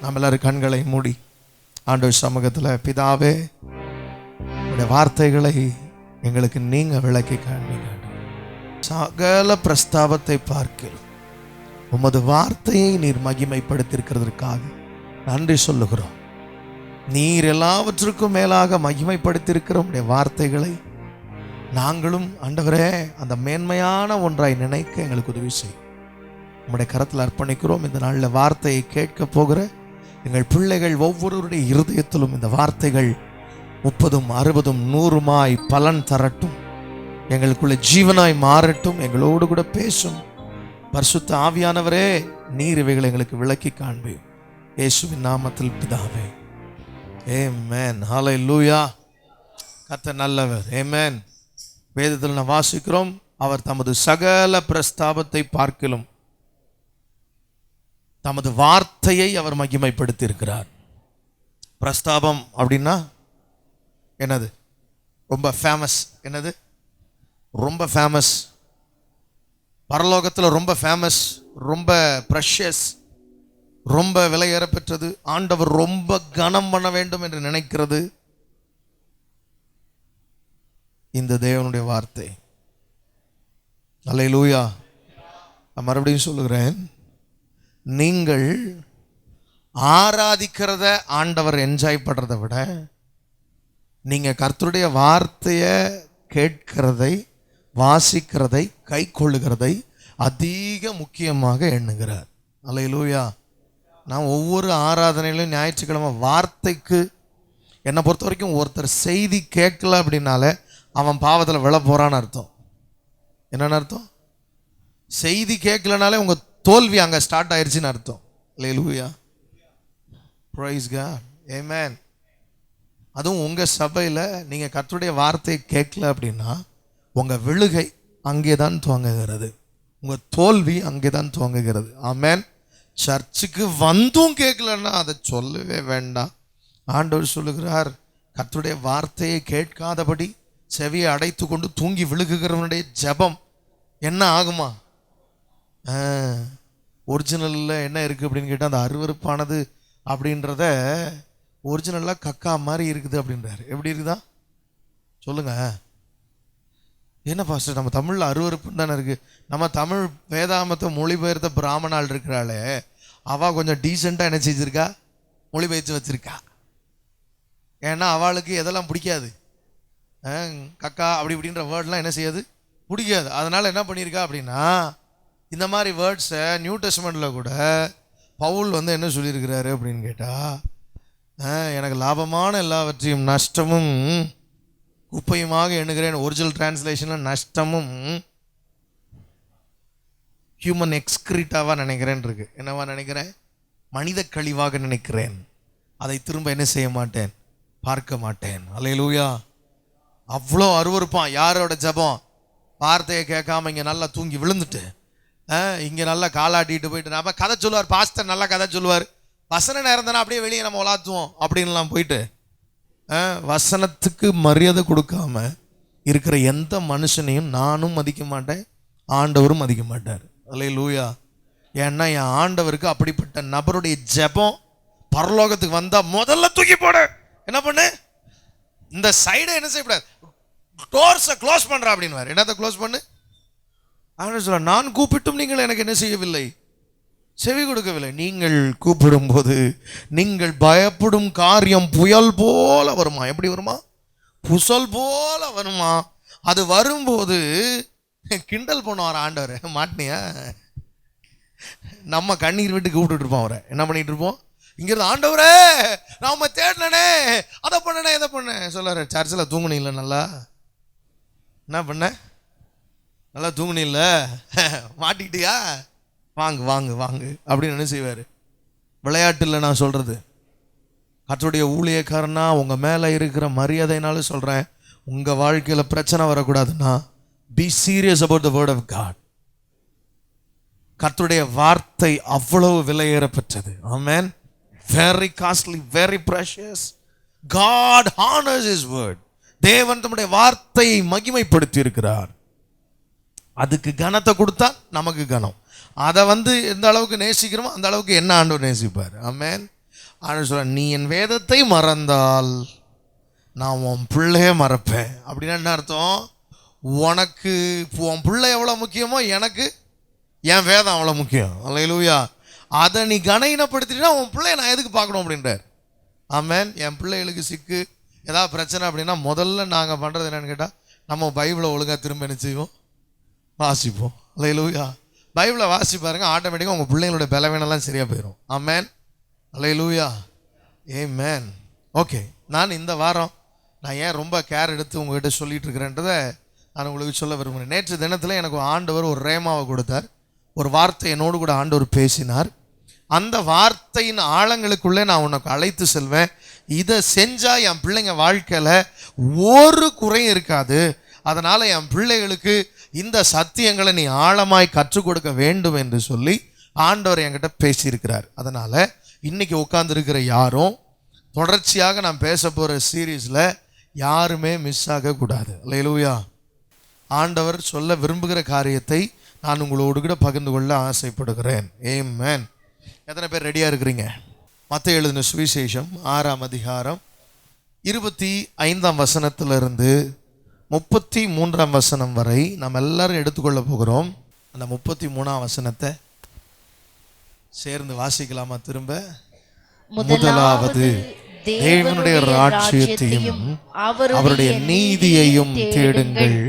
நாம் எல்லாரும் கண்களை மூடி ஆண்டவர் சமூகத்தில், பிதாவே, உடைய வார்த்தைகளை எங்களுக்கு நீங்க விளக்கி காண்பீங்க. சகல பிரஸ்தாபத்தை பார்க்கிறோம், உமது வார்த்தையை நீர் மகிமைப்படுத்தியிருக்கிறதற்காக நன்றி சொல்லுகிறோம். நீர் எல்லாவற்றுக்கும் மேலாக மகிமைப்படுத்தியிருக்கிற உடைய வார்த்தைகளை நாங்களும் ஆண்டவரே அந்த மேன்மையான ஒன்றாய் நினைக்க எங்களுக்கு உதவி செய்யும். உம்முடைய கரத்தில் அர்ப்பணிக்கிறோம். இந்த நாளில் வார்த்தையை கேட்க போகிற எங்கள் பிள்ளைகள் ஒவ்வொருவருடைய இருதயத்திலும் இந்த வார்த்தைகள் 30, 60, 100 பலன் தரட்டும், எங்களுக்குள்ள ஜீவனாய் மாறட்டும், எங்களோடு கூட பேசும். பரிசுத்த ஆவியானவரே, நீர் இவைகளை எங்களுக்கு விளக்கி காண்பேன். இயேசுவின் நாமத்தில் பிதாவே, ஆமென். ஹல்லேலூயா. கர்த்தர் நல்லவர். ஆமென். வேதத்தில் நாம் வாசிக்கிறோம், அவர் தமது சகல பிரஸ்தாபத்தை பார்க்கிலும் தமது வார்த்தையை அவர் மகிமைப்படுத்தி இருக்கிறார். பிரஸ்தாபம் அப்படின்னா என்னது? ரொம்ப ஃபேமஸ். என்னது? ரொம்ப ஃபேமஸ். பரலோகத்தில் ரொம்ப ஃபேமஸ், ரொம்ப ப்ரெஷியஸ், ரொம்ப விலையேறப்பெற்றது, ஆண்டவர் ரொம்ப கனம் பண்ண வேண்டும் என்று நினைக்கிறது இந்த தேவனுடைய வார்த்தை. அல்லேலூயா. நான் மறுபடியும் சொல்லுகிறேன், நீங்கள் ஆராதிக்கிறத ஆண்டவர் என்ஜாய் பண்ணுறதை விட நீங்கள் கர்த்தருடைய வார்த்தையை கேட்கிறதை, வாசிக்கிறதை, கை கொள்ளுகிறதை அதிக முக்கியமாக எண்ணுகிறார். அல்லேலூயா. நான் ஒவ்வொரு ஆராதனையிலும் ஞாயிற்றுக்கிழமை வார்த்தைக்கு, என்னை பொறுத்த வரைக்கும் ஒருத்தர் செய்தி கேட்கல அப்படின்னாலே அவன் பாவத்தில் விழ போகிறான்னு அர்த்தம். என்னென்னு அர்த்தம்? செய்தி கேட்கலனாலே உங்கள் தோல்வி அங்கே ஸ்டார்ட் ஆயிடுச்சுன்னு அர்த்தம். அல்லேலூயா. Praise God. ஆமென். அதுவும் உங்கள் சபையில் நீங்கள் கர்த்தருடைய வார்த்தையை கேட்கல அப்படின்னா உங்கள் விழுகை அங்கே தான் துவங்குகிறது, உங்கள் தோல்வி அங்கே தான் துவங்குகிறது. ஆமென். சர்ச்சுக்கு வந்தும் கேட்கலன்னா அதை சொல்லவே வேண்டாம். ஆண்டவர் சொல்லுகிறார், கர்த்தருடைய வார்த்தையை கேட்காதபடி செவியை அடைத்து கொண்டு தூங்கி விழுகுகிறவனுடைய ஜெபம் என்ன ஆகுமா? ஒரிஜினலில் என்ன இருக்குது அப்படின்னு கேட்டால், அந்த அருவருப்பானது அப்படின்றத ஒரிஜினலாக கக்கா மாதிரி இருக்குது அப்படின்றாரு. எப்படி இருக்குதா சொல்லுங்க? என்ன பாஸ்டர், நம்ம தமிழில் அருவருப்புன்னு தானே இருக்குது. நம்ம தமிழ் வேதாமத்தை மொழிபெயர்த்த பிராமணால் இருக்கிறாளே, அவள் கொஞ்சம் டீசெண்டாக என்ன செஞ்சுருக்கா? மொழிபெயர்த்து வச்சுருக்கா. ஏன்னா அவளுக்கு எதெல்லாம் பிடிக்காது, கக்கா அப்படி இப்படின்ற வேர்ட்லாம் என்ன செய்யாது, பிடிக்காது. அதனால் என்ன பண்ணியிருக்கா அப்படின்னா, இந்த மாதிரி வேர்ட்ஸை நியூ டெஸ்டமெண்ட்டில் கூட பவுல் என்ன சொல்லியிருக்கிறாரு அப்படின்னு கேட்டால், எனக்கு லாபமான எல்லாவற்றையும் நஷ்டமும் குப்பையுமாக எண்ணுகிறேன். ஒரிஜினல் டிரான்ஸ்லேஷனில் நஷ்டமும் ஹியூமன் எக்ஸ்கிரீட்டாவாக நினைக்கிறேன் இருக்கு. என்னவா நினைக்கிறேன்? மனித கழிவாக நினைக்கிறேன். அதை திரும்ப என்ன செய்ய மாட்டேன், பார்க்க மாட்டேன். அல்லேலூயா. அவ்வளோ அருவருப்பான். யாரோட ஜபம்? வார்த்தையை கேட்காம இங்கே நல்லா தூங்கி விழுந்துட்டு, இங்கே நல்லா காலாட்டிட்டு போயிட்டு, நம்ம கதை சொல்லுவார், பாஸ்டர் நல்லா கதை சொல்லுவார், வசன நேரம் தானே அப்படியே வெளியே நம்ம உலாத்துவோம் அப்படின்லாம் போயிட்டு வசனத்துக்கு மரியாதை கொடுக்காம இருக்கிற எந்த மனுஷனையும் நானும் மதிக்க மாட்டேன், ஆண்டவரும் மதிக்க மாட்டார். அல்லேலூயா. ஏன்னா என் ஆண்டவருக்கு அப்படிப்பட்ட நபருடைய ஜெபம் பரலோகத்துக்கு வந்தால் முதல்ல தூக்கி போட என்ன பண்ணு, இந்த சைடை என்ன செய்யக்கூடாது, டோர்ஸை க்ளோஸ் பண்ணுறா அப்படின்னு. என்னத்தை க்ளோஸ் பண்ணு? அவனு சொல்ல, நான் கூப்பிட்டும் நீங்கள் எனக்கு என்ன செய்யவில்லை, செவி கொடுக்கவில்லை. நீங்கள் கூப்பிடும்போது நீங்கள் பயப்படும் காரியம் புயல் போல வருமா? எப்படி வருமா? புசல் போல வருமா? அது வரும்போது கிண்டல் பண்ணுவார் ஆண்டவர். மாட்டினியா? நம்ம கண்ணீர் விட்டு கூப்பிட்டு இருப்போம் அவரை. என்ன பண்ணிட்டு இருப்போம்? இங்கிருந்து, ஆண்டவரே நாம தேடினே, அதை பண்ணனே, இதை பண்ண சொல்லுற. சர்ச்சில் தூங்குனீங்கள? நல்லா என்ன பண்ண? நல்லா தூங்குனீல்ல? மாட்டிக்கிட்டியா? வாங்கு வாங்கு வாங்கு அப்படின்னு என்ன செய்வார்? விளையாட்டில் நான் சொல்கிறது, கர்த்தருடைய ஊழியக்காரனா உங்கள் மேலே இருக்கிற மரியாதைனாலும் சொல்கிறேன், உங்கள் வாழ்க்கையில் பிரச்சனை வரக்கூடாதுன்னா be serious about the word of God. கர்த்தருடைய வார்த்தை அவ்வளவு விலையேறப்பெற்றது. ஆமென். Very costly, very precious. God honors his word. தேவன் தம்முடைய வார்த்தையை மகிமைப்படுத்தி இருக்கிறார். அதுக்கு கனத்தை கொடுத்தா நமக்கு கனம். அதை எந்த அளவுக்கு நேசிக்கிறோமோ அந்த அளவுக்கு என்ன ஆண்டவர் நேசிப்பார். ஆமென். ஆண்டவர் சொல்ற, நீ என் வேதத்தை மறந்தால் நான் உன் பிள்ளைய மறப்பேன். அப்படின்னா என்ன அர்த்தம்? உனக்கு உன் பிள்ளை எவ்வளோ முக்கியமோ எனக்கு என் வேதம் அவ்வளோ முக்கியம். அல்லேலூயா. அதை நீ கனஈனப்படுத்தினா உன் பிள்ளைய நான் எதுக்கு பார்க்கணும் அப்படின்றார். ஆமென். என் பிள்ளைகளுக்கு சிக்கு ஏதாவது பிரச்சனை அப்படின்னா முதல்ல நாங்கள் பண்ணுறது என்னன்னு கேட்டால், நம்ம பைபிளை ஒழுங்காக திரும்ப என்ன செய்வோம்? வாசிப்போம். அல்லேலூயா. பைபிளை வாசி பாருங்க, ஆட்டோமேட்டிக்காக உங்கள் பிள்ளைங்களோட பலவீனம்லாம் சரியாக போயிடும். ஆமென். அல்லேலூயா. ஆமென். ஓகே, நான் இந்த வாரம் நான் ஏன் ரொம்ப கேர் எடுத்து உங்கள்கிட்ட சொல்லிட்டு இருக்கிறேன்றதை நான் உங்களுக்கு சொல்ல விரும்புகிறேன். நேற்று தினத்தில் எனக்கு ஆண்டவர் ஒரு ரேமாவை கொடுத்தார். ஒரு வார்த்தை என்னோடு கூட ஆண்டவர் பேசினார். அந்த வார்த்தையின் ஆழங்களுக்குள்ளே நான் உனக்கு அழைத்து செல்வேன். இதை செஞ்சால் என் பிள்ளைங்க வாழ்க்கையில் ஒரு குறையும் இருக்காது. அதனால் என் பிள்ளைகளுக்கு இந்த சத்தியங்களை நீ ஆழமாய் கற்றுக் கொடுக்க வேண்டும் என்று சொல்லி ஆண்டவர் என்கிட்ட பேசியிருக்கிறார். அதனால் இன்னைக்கு உட்கார்ந்துருக்கிற யாரும் தொடர்ச்சியாக நான் பேச போகிற சீரீஸில் யாருமே மிஸ் ஆகக்கூடாது. அல்லேலூயா. ஆண்டவர் சொல்ல விரும்புகிற காரியத்தை நான் உங்களோடு கூட பகிர்ந்து கொள்ள ஆசைப்படுகிறேன். ஆமென். எத்தனை பேர் ரெடியாக இருக்கிறீங்க? மத்தேயு எழுதின சுவிசேஷம் 6ஆம் அதிகாரம் 25ஆம் வசனத்திலிருந்து 33ஆம் வசனம் வரை நாம் எல்லாரும் எடுத்துக்கொள்ள போகிறோம். அந்த 33ஆம் வசனத்தை சேர்ந்து வாசிக்கலாமா? திரும்ப. முதலாவது தேவனுடைய ராஜ்யத்தையும் அவருடைய நீதியையும் தேடுங்கள்,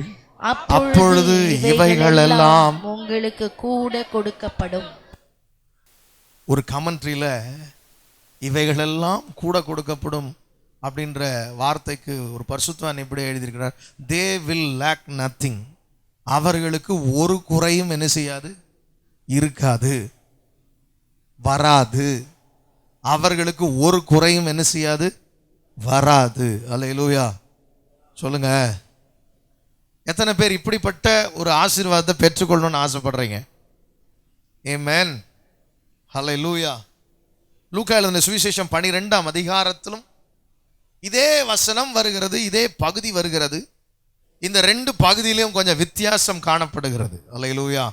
அப்பொழுது இவைகளெல்லாம் உங்களுக்கு கூட கொடுக்கப்படும். ஒரு கமெண்ட்ரியில் இவைகளெல்லாம் கூட கொடுக்கப்படும் அப்படின்ற வார்த்தைக்கு ஒரு பரிசுத்தவான் இப்படி எழுதியிருக்கிறார், தே வில் லேக் நத்திங். அவர்களுக்கு ஒரு குறையும் என்ன செய்யாது? இருக்காது, வராது. அவர்களுக்கு ஒரு குறையும் என்ன செய்யாது? வராது. அல்லேலூயா. சொல்லுங்க, எத்தனை பேர் இப்படிப்பட்ட ஒரு ஆசீர்வாதத்தை பெற்றுக்கொள்ளணும்னு ஆசைப்படுறீங்க? ஆமென். அல்லேலூயா. லூக்கா எழுதின சுவிசேஷம் 12ஆம் அதிகாரத்திலும் இதே வசனம் வருகிறது, இதே பகுதி வருகிறது. இந்த ரெண்டு பகுதியிலையும் கொஞ்சம் வித்தியாசம் காணப்படுகிறது. அல்லேலூயா.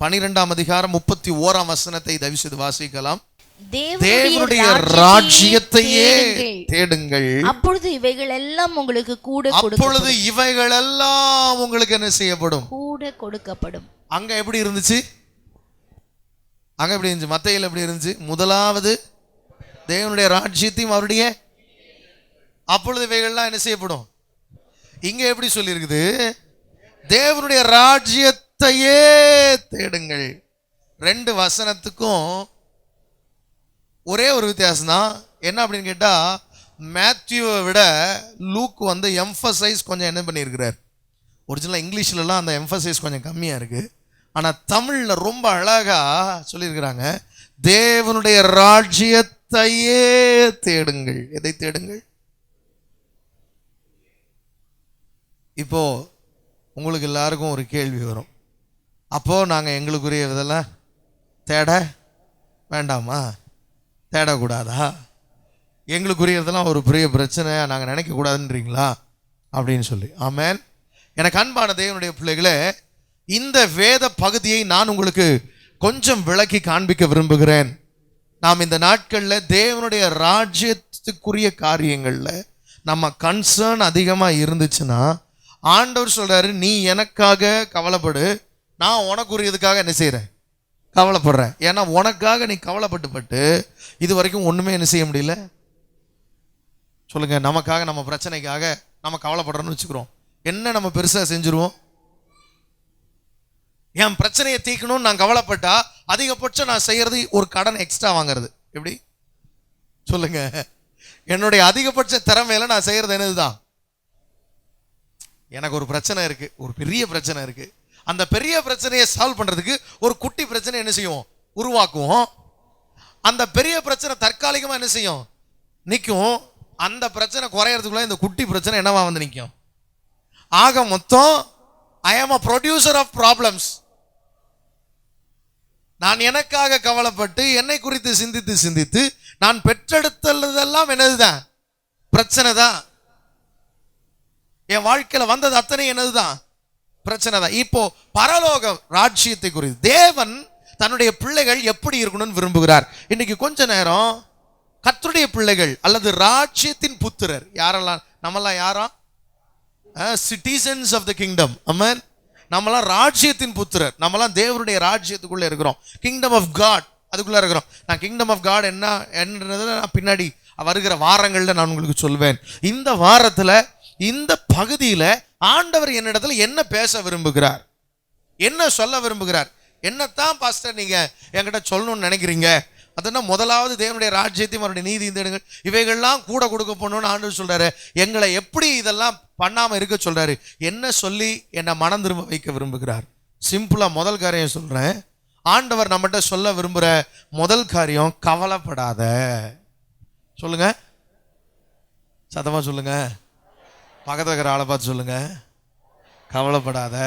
12ஆம் அதிகாரம் 31ஆம் வசனத்தை தயவு செய்து வாசிக்கலாம். தேவனுடைய ராஜ்யத்தையே தேடுங்கள், அப்பொழுது இவைகள் எல்லாம் உங்களுக்கு கூட அப்பொழுது இவைகள் எல்லாம் உங்களுக்கு என்ன செய்யப்படும்? கூட கொடுக்கப்படும். அங்க எப்படி இருந்துச்சு? அங்க எப்படி இருந்துச்சு? மத்தேயுல எப்படி இருந்துச்சு? முதலாவது தேவனுடைய ராஜ்யத்தையும் அவருடைய, அப்பொழுது இவைகள்லாம் என்ன செய்யப்படும். இங்க எப்படி சொல்லி இருக்குது? தேவனுடைய ராஜ்யத்தையே தேடுங்கள். ரெண்டு வசனத்துக்கும் ஒரே ஒரு வித்தியாசம் தான். என்ன அப்படின்னு கேட்டால், மேத்யூவை விட லூக் வந்து எம்ஃபசைஸ் கொஞ்சம் என்ன பண்ணியிருக்கிறார். ஒரிஜினலாக இங்கிலீஷ்லலாம் அந்த எம்ஃபசைஸ் கொஞ்சம் கம்மியாக இருக்குது. ஆனால் தமிழில் ரொம்ப அழகாக சொல்லியிருக்கிறாங்க, தேவனுடைய ராஜ்யத்தையே தேடுங்கள். எதை தேடுங்கள்? இப்போ உங்களுக்கு எல்லாருக்கும் ஒரு கேள்வி வரும், அப்போது நாங்கள் எங்களுக்குரிய இதெல்லாம் தேட வேண்டாமா? தேடக்கூடாதா? எங்களுக்குரியதெல்லாம் ஒரு பெரிய பிரச்சனையாக நாங்கள் நினைக்கக்கூடாதுன்றீங்களா அப்படின்னு சொல்லி. ஆமென். எனக்கு அன்பான தேவனுடைய பிள்ளைகளே, இந்த வேத பகுதியை நான் உங்களுக்கு கொஞ்சம் விளக்கி காண்பிக்க விரும்புகிறேன். நாம் இந்த நாட்களில் தேவனுடைய ராஜ்யத்துக்குரிய காரியங்களில் நம்ம கன்சர்ன் அதிகமாக இருந்துச்சுன்னா, ஆண்டவர் சொல்கிறாரு, நீ எனக்காக கவலைப்படு, நான் உனக்குரியதுக்காக என்ன செய்கிறேன்? கவலைப்படுறேன். ஏன்னா உனக்காக நீ கவலைப்பட்டு இது வரைக்கும் ஒன்றுமே என்ன செய்ய முடியல. சொல்லுங்க, நமக்காக நம்ம பிரச்சனைக்காக நம்ம கவலைப்படுறோன்னு வச்சுக்கிறோம், என்ன நம்ம பெருசாக செஞ்சுருவோம்? என் பிரச்சனையை தீர்க்கணும்னு நான் கவலைப்பட்டா அதிகபட்சம் நான் செய்யறது ஒரு கடன் எக்ஸ்ட்ரா வாங்கிறது. எப்படி? சொல்லுங்க, என்னுடைய அதிகபட்ச திறமையில நான் செய்யறது என்னதுதான்? எனக்கு ஒரு பிரச்சனை இருக்கு, ஒரு பெரிய பிரச்சனை இருக்கு, அந்த பெரிய பிரச்சனையை சால்வ் பண்றதுக்கு ஒரு குட்டி பிரச்சனை என்ன செய்யும்? உருவாக்குவோம். அந்த பெரிய பிரச்சனை தற்காலிகமா என்ன செய்யும்? நிற்கும். அந்த பிரச்சனை குறையறதுக்குள்ள இந்த குட்டி பிரச்சனை என்னவா வந்து நிற்கும்? ஆக மொத்தம் ஐ ஆம் a producer of problems. நான் எனக்காக கவலைப்பட்டு என்னை குறித்து சிந்தித்து சிந்தித்து நான் பெற்றெடுத்ததெல்லாம் என்னதுதான்? பிரச்சனை தான். என் வாழ்க்கையில் வந்தது அத்தனை என்னதுதான்? பிரச்சனை தான். இப்போ பரலோக ராஜ்யத்தை குறித்து தேவன் தன்னுடைய பிள்ளைகள் எப்படி இருக்கணும்னு விரும்புகிறார். இன்னைக்கு கொஞ்ச நேரம் கர்த்தருடைய பிள்ளைகள் அல்லது ராஜ்யத்தின் புத்திரர் யாரெல்லாம்? நம்மெல்லாம் யாரா? Citizens of the kingdom. ஆமென். நம்மலாம் ராஜ்யத்தின் புத்திரர். நம்மலாம் தேவனுடைய ராஜ்யத்துக்குள்ள இருக்கிறோம். கிங்டம் ஆஃப் காட் அதுக்குள்ள இருக்கிறோம். நான் கிங்டம் ஆஃப் காட் என்னன்றதை நான் பின்னாடி வருகிற வாரங்கள்ல நான் உங்களுக்கு சொல்வேன். இந்த வாரத்துல இந்த பகுதியில ஆண்டவர் என்னிடத்துல என்ன பேச விரும்புகிறார், என்ன சொல்ல விரும்புகிறார், என்னத்தான் பாஸ்டர் நீங்க என்கிட்ட சொல்லணும்னு நினைக்கிறீங்க? அதனால் முதலாவது தேவனுடைய ராஜ்யத்தையும் அவருடைய நீதியும் தேடுங்கள், இவைகள்லாம் கூட கொடுக்க போகணும்னு ஆண்டவர் சொல்றாரு. எங்களை எப்படி இதெல்லாம் பண்ணாம இருக்க சொல்றாரு, என்ன சொல்லி என்னை மனம் திரும்ப வைக்க விரும்புகிறார்? சிம்பிளா முதல் காரியம் சொல்றேன். ஆண்டவர் நம்மகிட்ட சொல்ல விரும்புகிற முதல் காரியம், கவலைப்படாத. சொல்லுங்க, சத்தமா சொல்லுங்க, பக்கத்தில் இருக்கிற ஆளை பார்த்து சொல்லுங்க, கவலைப்படாத.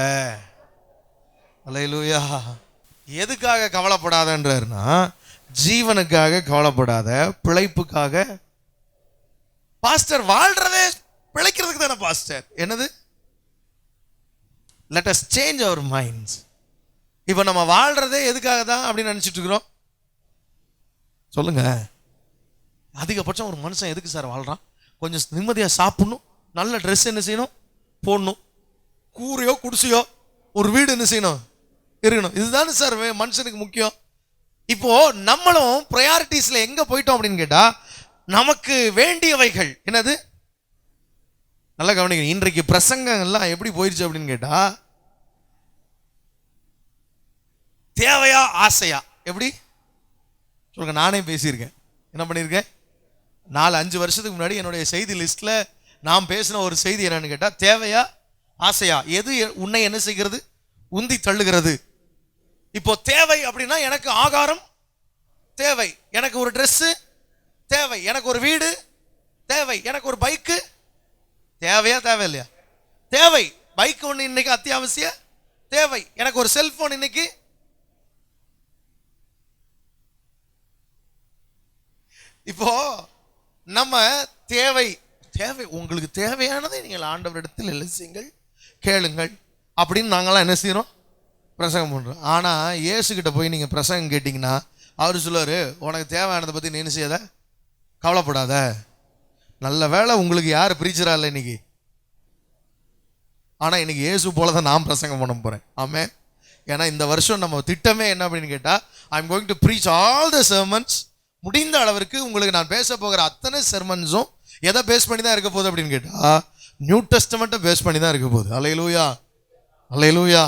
அல்லேலூயா. எதுக்காக கவலைப்படாதன்றாருன்னா, ஜீவனுக்காக கவலைப்படாத, பிழைப்புக்காக. பாஸ்டர் வாழ்றதே பிழைக்கிறதுக்கு தானே பாஸ்டர். என்னது? Let us change our minds. இப்போ நம்ம வாழ்றதே எதுக்காக தான் அப்படின்னு நினைச்சிட்டு இருக்கிறோம்? சொல்லுங்க. அதிகபட்சம் ஒரு மனுஷன் எதுக்கு சார் வாழ்றான்? கொஞ்சம் நிம்மதியாக சாப்பிடணும், நல்ல ட்ரெஸ் என்ன செய்யணும், போடணும், கூரையோ குடிசையோ ஒரு வீடு என்ன செய்யணும், இருக்கணும். இதுதானே சார் மனுஷனுக்கு முக்கியம். இப்போ நம்மளும் ப்ரையாரிட்டிஸ்ல எங்க போயிட்டோம் அப்படின்னு கேட்டா, நமக்கு வேண்டியவைகள் என்னது? நல்லா கவனிங்க. இன்றைக்கு பிரசங்கம் எல்லாம் எப்படி போயிருச்சு அப்படின்னு கேட்டா, தேவையா ஆசையா? எப்படி சொல்லுங்க. நானே பேசியிருக்கேன். என்ன பண்ணியிருக்கேன்? 4-5 வருஷத்துக்கு முன்னாடி என்னுடைய செய்தி லிஸ்ட்ல நான் பேசின ஒரு செய்தி என்னன்னு கேட்டா, தேவையா ஆசையா? எது உன்னை என்ன செய்கிறது, உந்தி தள்ளுகிறது? இப்போ தேவை அப்படின்னா, எனக்கு ஆகாரம் தேவை, எனக்கு ஒரு ட்ரெஸ் தேவை, எனக்கு ஒரு வீடு தேவை, எனக்கு ஒரு பைக்கு தேவையா தேவை இல்லையா? தேவை. பைக் ஒன்று இன்னைக்கு அத்தியாவசிய தேவை. எனக்கு ஒரு செல்போன் இன்னைக்கு. இப்போ நம்ம தேவை தேவை உங்களுக்கு தேவையானதை நீங்கள் ஆண்டவரிடத்தில் எழுதுங்கள், கேளுங்கள் அப்படின்னு நாங்களாம் என்ன செய்யறோம்? பிரசங்கம் பண்றோம். ஆனா இயேசுகிட்ட போய் நீங்க பிரசங்கம் கேட்டீங்கன்னா, அவர் சொல்லுவாரு, உனக்கு தேவையானதை பத்தி நீ என்ன செய்யாத, கவலைப்படாத. நல்ல வேளை உங்களுக்கு யார் பிரீச்சரா இல்லை இன்னைக்கு. ஆனா இன்னைக்கு இயேசு போலதான் நான் பிரசங்கம் பண்ண போறேன். ஆமென். ஏன்னா இந்த வருஷம் நம்ம திட்டமே என்ன அப்படின்னு கேட்டா, I am going to preach all the sermons. முடிந்த அளவிற்கு உங்களுக்கு நான் பேச போகிற அத்தனை சர்மன்ஸும் எதை பேஸ் பண்ணி தான் இருக்க போகுது அப்படின்னு கேட்டா, நியூ டெஸ்டமெண்ட்டை பேஸ் பண்ணி தான் இருக்க போகுது. அல்லேலூயா, அல்லேலூயா.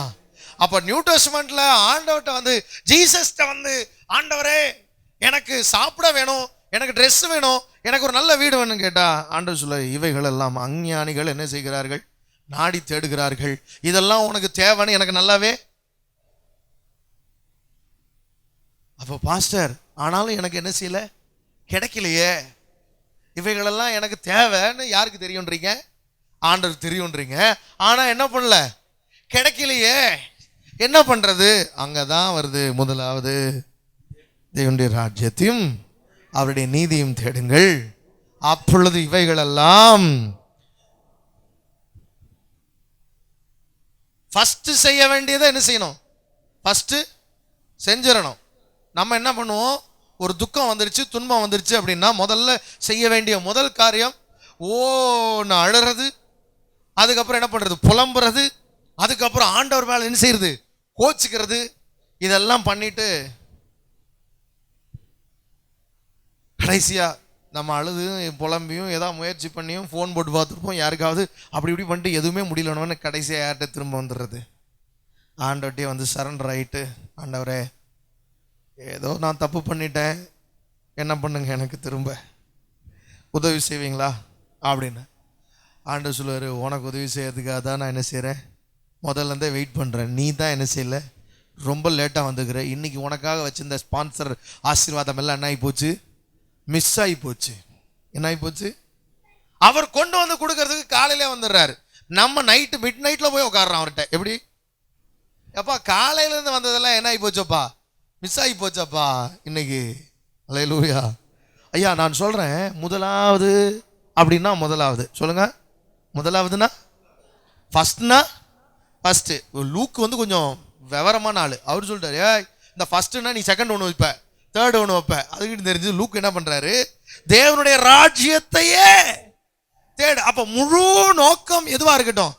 அப்ப நியூ டெஸ்டமெண்ட்ல ஆண்டவர்கிட்ட வந்து, ஜீசஸ்ட வந்து, ஆண்டவரே எனக்கு சாப்பிட வேணும், எனக்கு ட்ரெஸ் வேணும், எனக்கு ஒரு நல்ல வீடு வேணும்னு கேட்டா, ஆண்டவர் சொல்ல, இவைகள் எல்லாம் அஞ்ஞானிகள் என்ன செய்கிறார்கள், நாடி தேடுகிறார்கள். இதெல்லாம் உனக்கு தேவைன்னு எனக்கு நல்லாவே. அப்போ பாஸ்டர், ஆனாலும் எனக்கு என்ன செய்யல, கிடைக்கலையே. இவைகளெல்லாம் எனக்கு தேவைன்னு யாருக்கு தெரியும்ன்றீங்க? ஆண்டவர் தெரியும்ன்றீங்க. ஆனா என்ன பண்ணல, கிடைக்கலையே. என்ன பண்றது? அங்கதான் வருது முதலாவது, தேவனுடைய ராஜ்யத்தையும் அவருடைய நீதியும் தேடுங்கள், அப்பொழுது இவைகளெல்லாம். ஃபர்ஸ்ட் செய்ய வேண்டியதை என்ன செய்யணும்? ஃபர்ஸ்ட் செஞ்சிடணும். நம்ம என்ன பண்ணுவோம்? ஒரு துக்கம் வந்துருச்சு, துன்பம் வந்துருச்சு அப்படின்னா முதல்ல செய்ய வேண்டிய முதல் காரியம் நான் அழறது, அதுக்கப்புறம் என்ன பண்றது, புலம்புறது, அதுக்கப்புறம் ஆண்டவர் மேல என்ன செய்யறது, கோச்சிக்கிறது. இதெல்லாம் பண்ணிட்டு கடைசியா நம்ம அழுது புலம்பியும் ஏதாவது முயற்சி பண்ணியும் ஃபோன் போட்டு பார்த்துருப்போம் யாருக்காவது, அப்படி இப்படி பண்ணிட்டு எதுவுமே முடியலன்னு கடைசியாக யார்கிட்ட திரும்ப வந்துடுறது, ஆண்டவர்கிட்டயே வந்து சரண்டர் ஆகிட்டு, ஆண்டவரே ஏதோ நான் தப்பு பண்ணிட்டேன், என்ன பண்ணுங்க, எனக்கு திரும்ப உதவி செய்வீங்களா அப்படின்னு. ஆண்டவர் சொல்லுவார், உனக்கு உதவி செய்யறதுக்காக தான் நான் என்ன செய்கிறேன், முதல்லேருந்தே வெயிட் பண்ணுறேன். நீ தான் என்ன செய்யலை, ரொம்ப லேட்டாக வந்துக்கிற. இன்றைக்கி உனக்காக வச்சுருந்த ஸ்பான்சர் ஆசீர்வாதம் எல்லாம் என்ன ஆகி போச்சு, மிஸ் ஆகி போச்சு. என்ன ஆகி போச்சு? அவர் கொண்டு வந்து கொடுக்கறதுக்கு காலையிலே வந்துடுறாரு. நம்ம நைட்டு மிட் நைட்டில் போய் உட்காடுறோம் அவர்கிட்ட. எப்படி அப்பா காலையிலேருந்து வந்ததெல்லாம் என்ன ஆகி போச்சப்பா, மிஸ் ஆகி போச்சப்பா இன்னைக்கு. அல்லேலூயா. ஐயா நான் சொல்கிறேன், முதலாவது அப்படின்னா முதலாவது சொல்லுங்க, முதலாவதுன்னா ஃபஸ்ட்னா ஃபஸ்ட்டு. லூக்கு வந்து கொஞ்சம் விவரமான ஆள். அவர் சொல்லிட்டாரு, இந்த ஃபஸ்ட்டுன்னா நீ செகண்ட் ஒன்று வைப்ப, தேர்ட் ஒன்று வைப்பேன். அதுக்கிட்ட தெரிஞ்சு லூக் என்ன பண்றாரு, தேவனுடைய ராஜ்யத்தையே தேடு. அப்ப முழு நோக்கம் எதுவா இருக்கட்டும்,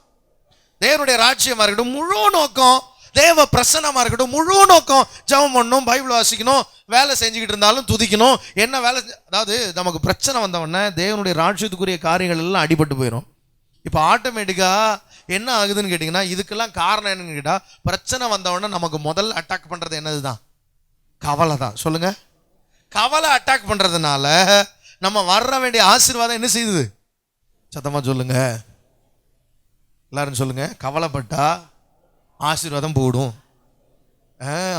தேவனுடைய ராஜ்யமா இருக்கட்டும், முழு நோக்கம் தேவ பிரசன்னமா இருக்கட்டும், முழு நோக்கம் ஜெபம் பண்ணணும், பைபிள் வாசிக்கணும், வேலை செஞ்சுக்கிட்டு இருந்தாலும் துதிக்கணும். என்ன வேலை, அதாவது நமக்கு பிரச்சனை வந்தவொடனே தேவனுடைய ராஜ்யத்துக்குரிய காரியங்கள் எல்லாம் அடிபட்டு போயிடும். இப்போ ஆட்டோமேட்டிக்கா என்ன ஆகுதுன்னு கேட்டிங்கன்னா, இதுக்கெல்லாம் காரணம் என்னன்னு கேட்டால், பிரச்சனை வந்தவொடனே நமக்கு முதல் அட்டாக் பண்ணுறது என்னது தான், கவலை தான். சொல்லுங்க, கவலை அட்டாக் பண்ணுறதுனால நம்ம வர வேண்டிய ஆசீர்வாதம் என்ன செய்யுது, சத்தமாக சொல்லுங்க, எல்லாரும் சொல்லுங்க. கவலைப்பட்டா ஆசீர்வாதம் போடும்,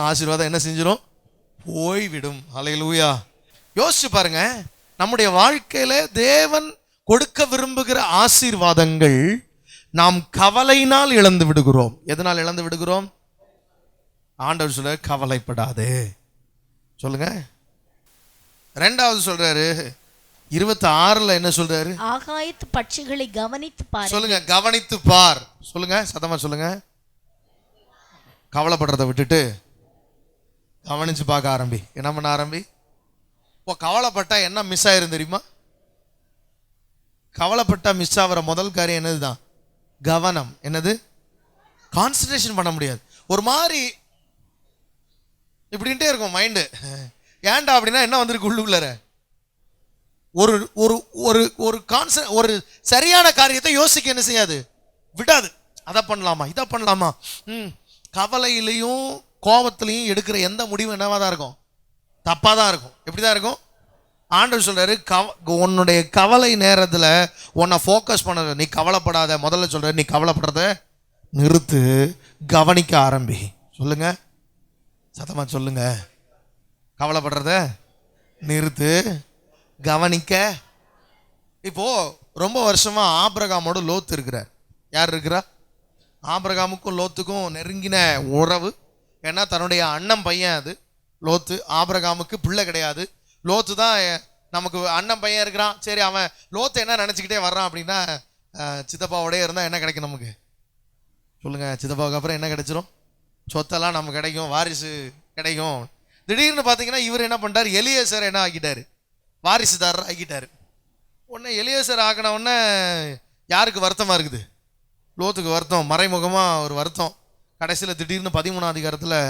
ஆசீர்வாதம் என்ன செஞ்சிடும், போய்விடும். அல்லேலூயா. யோசிச்சு பாருங்க, நம்முடைய வாழ்க்கையில தேவன் கொடுக்க விரும்புகிற ஆசீர்வாதங்கள் நாம் கவலையினால் இழந்து விடுகிறோம். எதனால் இழந்து விடுகிறோம்? ஆண்டவர் சொல்ற கவலைப்படாதே. சொல்லுங்க. ரெண்டாவது சொல்றாரு 26 என்ன சொல்றாரு, ஆகாயத்து பட்சிகளை கவனித்து பார். சொல்லுங்க, கவனித்து பார். சொல்லுங்க, சத்தமா சொல்லுங்க. கவலைப்படுறதை விட்டுட்டு கவனிச்சு பார்க்க ஆரம்பி. என்ன பண்ண ஆரம்பி. இப்போ கவலைப்பட்டா என்ன மிஸ் ஆயிரும் தெரியுமா? கவலைப்பட்டா மிஸ் ஆகிற முதல் காரியம் என்னதுதான், கவனம். என்னது, கான்சன்ட்ரேஷன் பண்ண முடியாது. ஒரு மாதிரி இப்படின்ட்டே இருக்கும் மைண்டு. ஏன்டா அப்படின்னா என்ன வந்திருக்கு உள்ளுக்குள்ள, ஒரு ஒரு ஒரு ஒரு ஒரு சரியான காரியத்தை யோசிக்க என்ன செய்யாது, விடாது. அதை பண்ணலாமா, இதை பண்ணலாமா. கவலையிலையும் கோபத்திலையும் எடுக்கிற எந்த முடிவும் என்னவா தான் இருக்கும், தப்பாக தான் இருக்கும். எப்படி தான் இருக்கும்? ஆண்டவர் சொல்றாரு, உன்னுடைய கவலை நேரத்தில் உன்னை ஃபோக்கஸ் பண்ண, நீ கவலைப்படாத. முதல்ல சொல்றாரு, நீ கவலைப்படுறத நிறுத்து, கவனிக்க ஆரம்பி. சொல்லுங்க, சத்தமா சொல்லுங்க. கவலைப்படுறத நிறுத்து, கவனிக்க. இப்போ ரொம்ப வருஷமா ஆபிரகாமோட லோத்து இருக்கிறார். யார் இருக்கிறா? ஆபிரகாமுக்கும் லோத்துக்கும் நெருங்கின உறவு. ஏன்னா தன்னுடைய அண்ணன் பையன் அது லோத்து. ஆபிரகாமுக்கு பிள்ளை கிடையாது. லோத்து தான் நமக்கு அண்ணன் பையன் இருக்கிறான். சரி, அவன் லோத்து என்ன நினச்சிக்கிட்டே வர்றான் அப்படின்னா, சித்தப்பாவோடய இருந்தால் என்ன கிடைக்கும் நமக்கு, சொல்லுங்க. சித்தப்பாவுக்கு அப்புறம் என்ன கிடைச்சிரும், சொத்தெல்லாம் நமக்கு கிடைக்கும், வாரிசு கிடைக்கும். திடீர்னு பார்த்தீங்கன்னா இவர் என்ன பண்ணிட்டார், எலியேசர் என்ன ஆக்கிட்டார், வாரிசுதாரர் ஆக்கிட்டார். உடனே எலியேசர் ஆக்கின உடனே யாருக்கு வருத்தமாக இருக்குது, லோத்துக்கு வருத்தம், மறைமுகமாக ஒரு வருத்தம். கடைசியில் திடீர்னு 13ஆம் அதிகாரத்தில்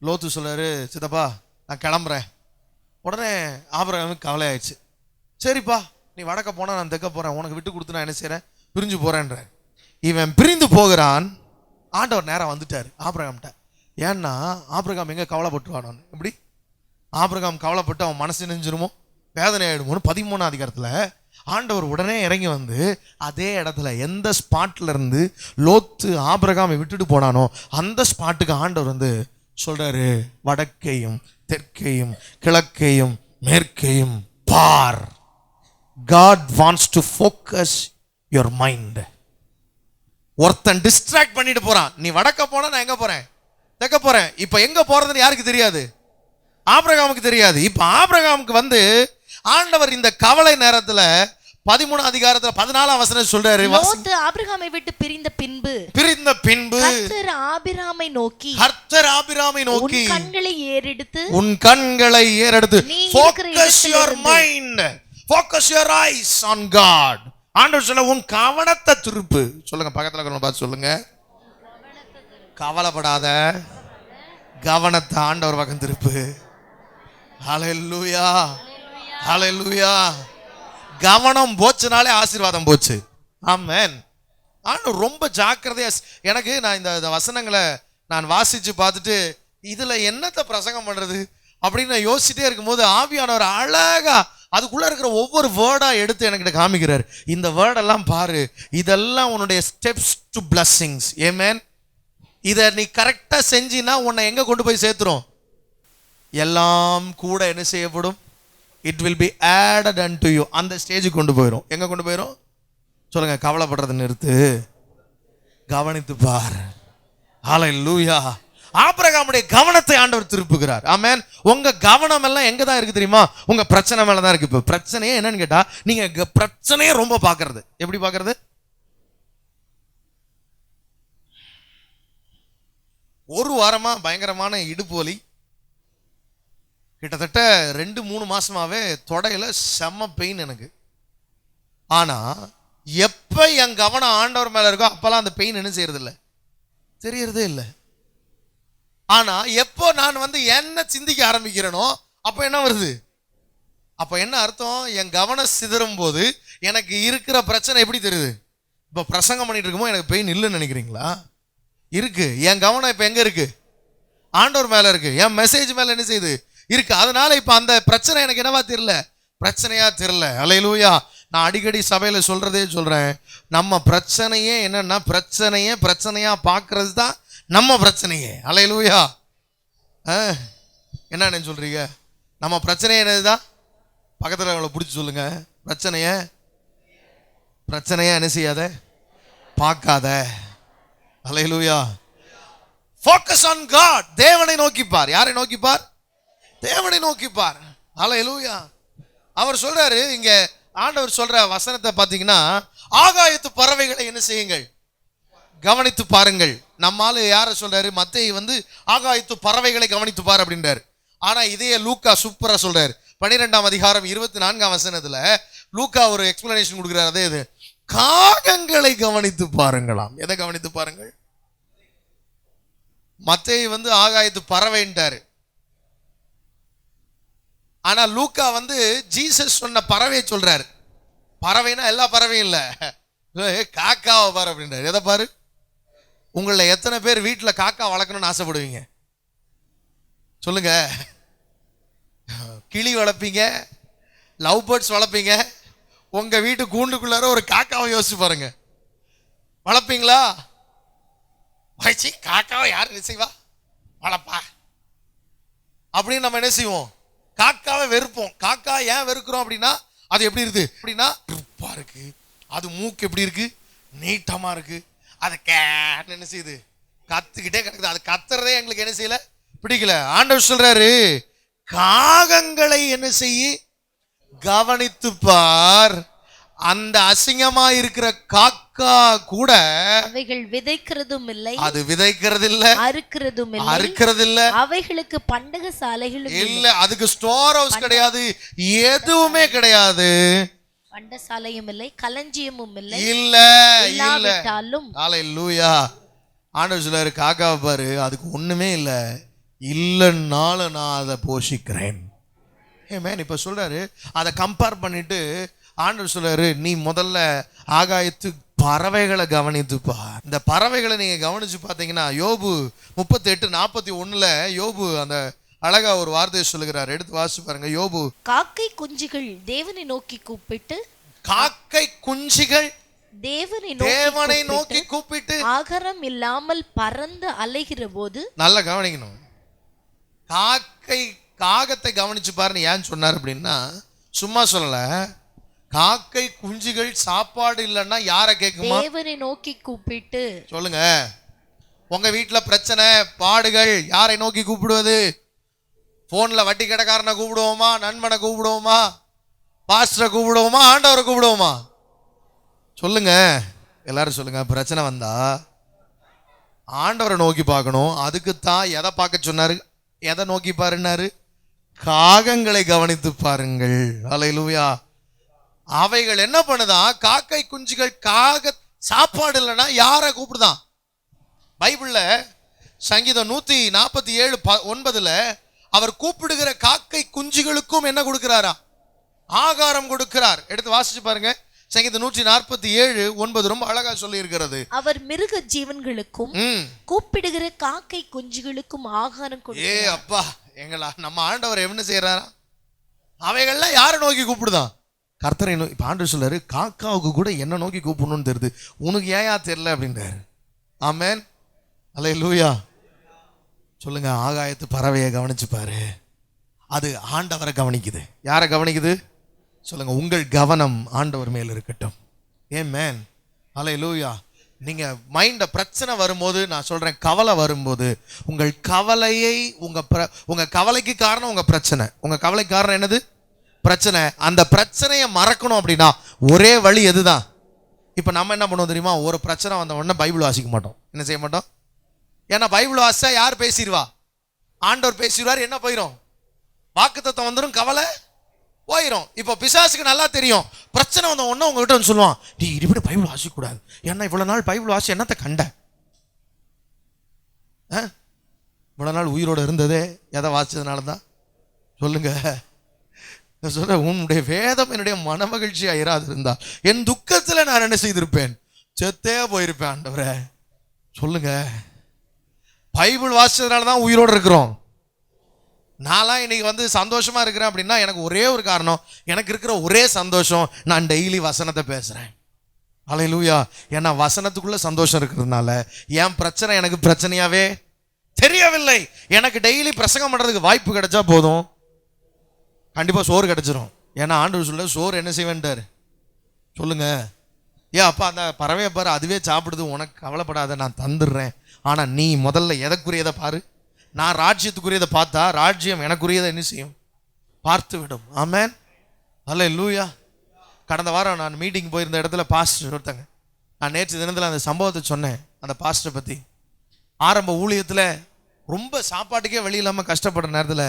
லோத்து சொல்கிறாரு, சித்தப்பா நான் கிளம்புறேன். உடனே ஆபிரகாமுக்கு கவலை ஆயிடுச்சு. சரிப்பா, நீ வடக்க போனால் நான் தெற்க போகிறேன், உனக்கு விட்டு கொடுத்து நான் என்ன செய்கிறேன், பிரிஞ்சு போகிறேன்ற. இவன் பிரிந்து போகிறான். ஆண்டவர் நேரம் வந்துட்டார் ஆபிரகாம்கிட்ட. ஏன்னா ஆபிரகாம் எங்கே கவலைப்பட்டுருவானு, எப்படி ஆபிரகாம் கவலைப்பட்டு அவன் மனசு நெஞ்சிருமோ, வேதனை ஆகிடுமோன்னு 13ஆம் அதிகாரத்தில் ஆண்டவர் உடனே இறங்கி வந்து அதே இடத்துல எந்த ஸ்பாட்ல இருந்து லோத்து ஆபிரகாமை விட்டுட்டு போனானோ அந்த ஸ்பாட்டுக்கு ஆண்டவர் வந்து சொல்றாரு, வடக்கையும் தெற்கையும் கிழக்கையும் மேற்கையும் பார். God wants to focus your mind. ஒருத்தன் டிஸ்ட்ராக்ட் பண்ணிட்டு போறான். நீ வடக்க போனா நான் எங்க போறேன், தெற்க போறேன். இப்ப எங்க போறதுன்னு யாருக்கு தெரியாது, ஆபிரகாமுக்கு தெரியாது. இப்ப ஆபிரகாமுக்கு வந்து ஆண்டவர் இந்த கவலை நேரத்துல 13ஆம் அதிகாரத்துல 14ஆம் வசனம் சொல்றாரு, லோத்து ஆபிரகாமை விட்டு பிரிந்த பின்பு கர்த்தர் ஆபிரகாமை நோக்கி உன் கண்களை ஏறெடுத்து focus your mind, focus your eyes on God. ஆண்டவர் சொல்ல, உன் கவனத்தை திருப்பு. சொல்லுங்க, பக்கத்துல இருக்கிறவங்க பார்த்து சொல்லுங்க, கவலைப்படாத, கவனத்தை ஆண்டவர் பக்கம் திருப்பு. ஹல்லேலூயா, ஹல்லேலூயா. கவனம் போச்சுனாலே ஆசீர்வாதம் போச்சு. ஆமென். ஆண்டவர் ரொம்ப ஜாக்கிரதையா. எனக்கு நான் இந்த வசனங்களை நான் வாசிச்சு பார்த்துட்டு இதுல என்னத்தை பிரசங்கம் பண்றது அப்படின்னு நான் யோசிச்சுட்டே இருக்கும்போது ஆவியானவர் அழகா அதுக்குள்ள இருக்கிற ஒவ்வொரு வேர்டா எடுத்து என்கிட்ட காமிக்கிறார். இந்த வேர்டெல்லாம் பாரு, இதெல்லாம் உன்னுடைய ஸ்டெப்ஸ் டு பிளஸ்ஸிங்ஸ். ஆமென். இதை நீ கரெக்டா செஞ்சினா உன்னை எங்க கொண்டு போய் சேர்த்துரும், எல்லாம் கூட என்ன செய்யப்படும், it will be added unto you. அந்த ஸ்டேஜுக்கு கொண்டு போயிடும். எங்க கொண்டு போயிடும் சொல்லுங்க, கவலைப்படுறதை நிறுத்து, கவனித்து பார். ஹல்லேலூயா. ஆபிரகாமுடைய கவனத்தை ஆண்டவர் திருப்புகிறார். ஆமென். உங்க கவனம் எல்லாம் எங்க தான் இருக்கு தெரியுமா, உங்க பிரச்சனை மேல தான் இருக்கு. இப்ப பிரச்சனையே என்னன்னு கேட்டா, நீங்க பிரச்சனையே ரொம்ப பாக்குறது. எப்படி பாக்குறது, ஒரு வாரமா பயங்கரமான இடுப்பு வலி, கிட்டத்தட்ட 2-3 மாசமாவே தொடையில செம்ம பெயின் எனக்கு. ஆனா எப்ப என் கவனம் ஆண்டவர் மேல இருக்கோ அப்பெல்லாம் அந்த பெயின் என்ன செய்யறது இல்லை, தெரியறதே இல்லை. ஆனா எப்போ நான் என்ன சிந்திக்க ஆரம்பிக்கிறேனோ அப்ப என்ன வருது? அப்ப என்ன அர்த்தம்? என் கவனம் சிதறும் போது எனக்கு இருக்கிற பிரச்சனை எப்படி தெரியுது? இப்ப பிரசங்கம் பண்ணிட்டு இருக்கும்போது எனக்கு பெயின் இல்லைன்னு நினைக்கிறீங்களா? இருக்கு. என் கவனம் இப்ப எங்க இருக்கு? ஆண்டவர் மேல இருக்கு. என் மெசேஜ் மேல என்ன செய்யுது? இருக்கு. அதனால இப்ப அந்த பிரச்சனை எனக்கு என்னவா தெரியல, பிரச்சனையா தெரியல. அல்லேலூயா. நான் அடிக்கடி சபையில சொல்றதே சொல்றேன், நம்ம பிரச்சனையே என்னன்னா பிரச்சனையா பார்க்கறது தான் நம்ம பிரச்சனையே. அல்லேலூயா. என்ன சொல்றீங்க? நம்ம பிரச்சனையே என்னதுதான்? பக்கத்துல அவளை பிடிச்சி சொல்லுங்க, பிரச்சனையா என்ன செய்யாத, பார்க்காத. அல்லேலூயா. Focus on God. தேவனை நோக்கிப்பார். யாரை நோக்கிப்பார்? தேவனை நோக்கிப்பார். அல்லேலூயா. அவர் சொல்றாரு இங்க, ஆண்டவர் சொல்ற வசனத்தை பார்த்தீங்கன்னா, ஆகாயத்து பறவைகளை என்ன செய்யுங்கள், கவனித்து பாருங்கள். நம்மால யார சொல்றாரு? மத்தேயு ஆகாயத்து பறவைகளை கவனித்து பார் அப்படின்றாரு. ஆனா இதையே லூக்கா சூப்பரா சொல்றாரு. 12ஆம் அதிகாரம் 24ஆம் வசனத்துல லூக்கா ஒரு எக்ஸ்பிளனேஷன் கொடுக்கிறார். அதே இது, காகங்களை கவனித்து பாருங்களாம். எதை கவனித்து பாருங்கள்? மத்தேயு ஆகாயத்து பறவைன்றாரு. ஆனா லூக்கா ஜீசஸ் சொன்ன பறவையை சொல்றாரு. பறவைனா எல்லா பறவையும் இல்ல, காக்காவை பாரு அப்படின்றாரு. எதை பாரு? உங்கள எத்தனை பேர் வீட்டுல காக்கா வளர்க்கணும்னு ஆசைப்படுவீங்க சொல்லுங்க? கிளி வளர்ப்பீங்க, லவ் பேர்ட்ஸ் வளர்ப்பீங்க. உங்க வீட்டு கூண்டுக்குள்ளார ஒரு காக்காவை யோசிச்சு பாருங்க. வளர்ப்பீங்களா? வச்சு காக்காவை யாரு செய்வா? வளர்ப்பா அப்படின்னு நம்ம என்ன செய்வோம்? காக்காவை வெறுப்போம். காக்கா ஏன் வெறுக்கிறோம் அப்படின்னா, அது எப்படி இருக்கு அப்படின்னா, ருப்பா இருக்கு. அது மூக்கு எப்படி இருக்கு? நீட்டமா இருக்கு. அதை கேட்டு என்ன செய்யுது? கத்துக்கிட்டே கிடக்குது. அது கத்துறதே எங்களுக்கு என்ன செய்யல, பிடிக்கல. ஆண்டவர் சொல்றாரு, காகங்களை என்ன செய்ய, கவனித்து பார். அந்த அசிங்கமா இருக்கிற காக்கா கூட அவைகள் விதைக்கிறதும் இல்லை, அது விதைக்கிறது இல்ல, அறுக்கிறது இல்ல, அவைகளுக்கு பண்டக சாலைகளும் இல்ல, அதுக்கு ஸ்டோர் ஹவுஸ் கிடையாது, எதுவுமே கிடையாது. பண்டசாலையும் இல்லை, களஞ்சியமும் இல்லை, இல்ல. ஹல்லேலூயா. ஆண்டவர் சொல்றாரு, காக்காவை பாரு, அதுக்கு ஒண்ணுமே இல்ல, இல்லைன்னாலும் நான் அதை போஷிக்கிறேன். ஏமேன். இப்ப சொல்றாரு, அதை கம்பேர் பண்ணிட்டு ஆண்டவர் சொல்றாரு, நீ முதல்ல ஆகாயத்து பறவைகளை கவனித்துப்பா. இந்த பறவைகளை நீங்க கவனிச்சு பார்த்தீங்கன்னா, யோபு 38:41 யோபு அந்த அழகா ஒரு வார்த்தையை சொல்லுகிறார். எடுத்து வாசிச்சு பாருங்க. யோபு, காக்கை குஞ்சுகள் தேவனை நோக்கி கூப்பிட்டு, காக்கை குஞ்சுகள் தேவனை நோக்கி கூப்பிட்டு ஆகாரம் இல்லாமல் பறந்து அலைகிற போது. நல்லா கவனிக்கணும். காகத்தை கவனிச்சு பாருன்னு ஏன் சொன்னார் அப்படின்னா, சும்மா சொல்லல. காக்கை குஞ்சுகள் சாப்பாடு இல்லைன்னா யாரை கேட்குமா? தேவனை நோக்கி கூப்பிட்டு. சொல்லுங்க, உங்க வீட்டுல பிரச்சனை பாடுகள் யாரை நோக்கி கூப்பிடுவது? போன்ல வட்டி கடைக்காரனை கூப்பிடுவோமா, நண்பனை கூப்பிடுவோமா, பாஸ்டரை கூப்பிடுவோமா, ஆண்டவரை கூப்பிடுவோமா? சொல்லுங்க, எல்லாரும் சொல்லுங்க. பிரச்சனை வந்தா ஆண்டவரை நோக்கி பார்க்கணும். அதுக்கு தான் எதை பார்க்க சொன்னாரு? எதை நோக்கி பாருன்னாரு? காகங்களை கவனித்து பாருங்கள். அல்லேலூயா. அவைகள் என்ன பண்ணுதான்? காக்கை குஞ்சுகள் சாப்பாடு இல்லைன்னா யாரை கூப்பிடுதான்? பைபிள்ல சங்கீதம் 147:9 அவர் கூப்பிடுகிற காக்கை குஞ்சுகளுக்கும் என்ன கொடுக்கிறாரா? ஆகாரம் கொடுக்கிறார். எடுத்து வாசிச்சு பாருங்க. சங்கீதம் 147:9 ரொம்ப அழகா சொல்லி இருக்கிறது. அவர் மிருக ஜீவன்களுக்கும் கூப்பிடுகிற காக்கை குஞ்சுகளுக்கும் ஆகாரம் கொடுக்கிறார். அப்பா, எங்களா நம்ம ஆண்டவர் என்ன செய்யறாரா? அவைகள்லாம் யாரை நோக்கி கூப்பிடுதான்? கர்த்தரை நோக்கி. இப்ப ஆண்டவர் சொல்றாரு, காக்காவுக்கு கூட என்ன நோக்கி கூப்பிடணும்னு தெரியுது, உனக்கு ஏன் தெரியல அப்படின்றாரு. ஆமென். அல்லேலூயா. சொல்லுங்க, ஆகாயத்து பறவையை கவனிச்சு பாரு. அது ஆண்டவரை கவனிக்குது. யாரை கவனிக்குது? சொல்லுங்க, உங்கள் கவனம் ஆண்டவர் மேல் இருக்கட்டும். ஆமென். அல்லேலூயா. நீங்க மைண்ட பிரச்சனை வரும்போது, நான் சொல்றேன், கவலை வரும்போது, உங்கள் கவலையை உங்க கவலைக்கு காரணம் உங்க பிரச்சனை. உங்க கவலைக்கு காரணம் என்னது? பிரச்சனை. அந்த பிரச்சனையை மறக்கணும் அப்படின்னா ஒரே வழி எதுதான்? இப்ப நம்ம என்ன பண்ணுவோம் தெரியுமா? ஒரு பிரச்சனை வந்த உடனே பைபிள் வாசிக்க மாட்டோம். என்ன செய்ய மாட்டோம்? ஏன்னா பைபிள் வாசிச்சா யார் பேசிடுவா? ஆண்டவர் பேசிடுவார். என்ன போயிடும்? வாக்குத்தத்தம் வந்துடும், கவலை போயிடும். இப்போ பிசாசுக்கு நல்லா தெரியும், பிரச்சனை வந்த ஒன்று உங்ககிட்ட வந்து சொல்லுவான், நீ இப்படி பைபிள் வாசிக்கக்கூடாது, ஏன்னா இவ்வளோ நாள் பைபிள் வாசி என்னத்தை கண்ட, இவ்வளோ நாள் உயிரோடு இருந்ததே எதை வாசிச்சதுனால தான் சொல்லுங்க. சொல்ற, உன்னுடைய வேதம் என்னுடைய மன மகிழ்ச்சியா இராது இருந்தா என் துக்கத்துல நான் என்ன செய்திருப்பேன், செத்தே போயிருப்பேன் ஆண்டவரே. சொல்லுங்க, பைபிள் வாசிச்சதுனால தான் உயிரோடு இருக்கிறோம். நான்லாம் இன்னைக்கு வந்து சந்தோஷமா இருக்கிறேன் அப்படின்னா எனக்கு ஒரே ஒரு காரணம், எனக்கு இருக்கிற ஒரே சந்தோஷம், நான் டெய்லி வசனத்தை பேசுறேன். அல்லேலூயா. ஏன்னா வசனத்துக்குள்ள சந்தோஷம் இருக்கிறதுனால என் பிரச்சனை எனக்கு பிரச்சனையாவே தெரியவில்லை. எனக்கு டெய்லி பிரசங்கம் பண்றதுக்கு வாய்ப்பு கிடைச்சா போதும், கண்டிப்பா சோறு கிடைச்சிரும். ஏன்னா ஆண்டவர் சொல்ல, சோறு என்ன செய்வேன்ட்டாரு சொல்லுங்க. ஏன் அப்பா அந்த பறவையை பாரு, அதுவே சாப்பிடுது, உனக்கு கவலைப்படாத, நான் தந்துடுறேன். ஆனா நீ முதல்ல எதற்குரியதை பாரு. நான் ராஜ்யத்துக்குரியதை பார்த்தா ராஜ்யம் எனக்குரியதை என்ன செய்யும், பார்த்து விடும். ஆமென், அல்லேலூயா. கடந்த வாரம் நான் மீட்டிங் போயிருந்த இடத்துல பாஸ்டர் ஒருத்தங்க, நான் நேற்று தினத்தில் அந்த சம்பவத்தை சொன்னேன். அந்த பாஸ்டரை பற்றி ஆரம்ப ஊழியத்தில் ரொம்ப சாப்பாட்டுக்கே வழி இல்லாமல் கஷ்டப்படுற நேரத்தில்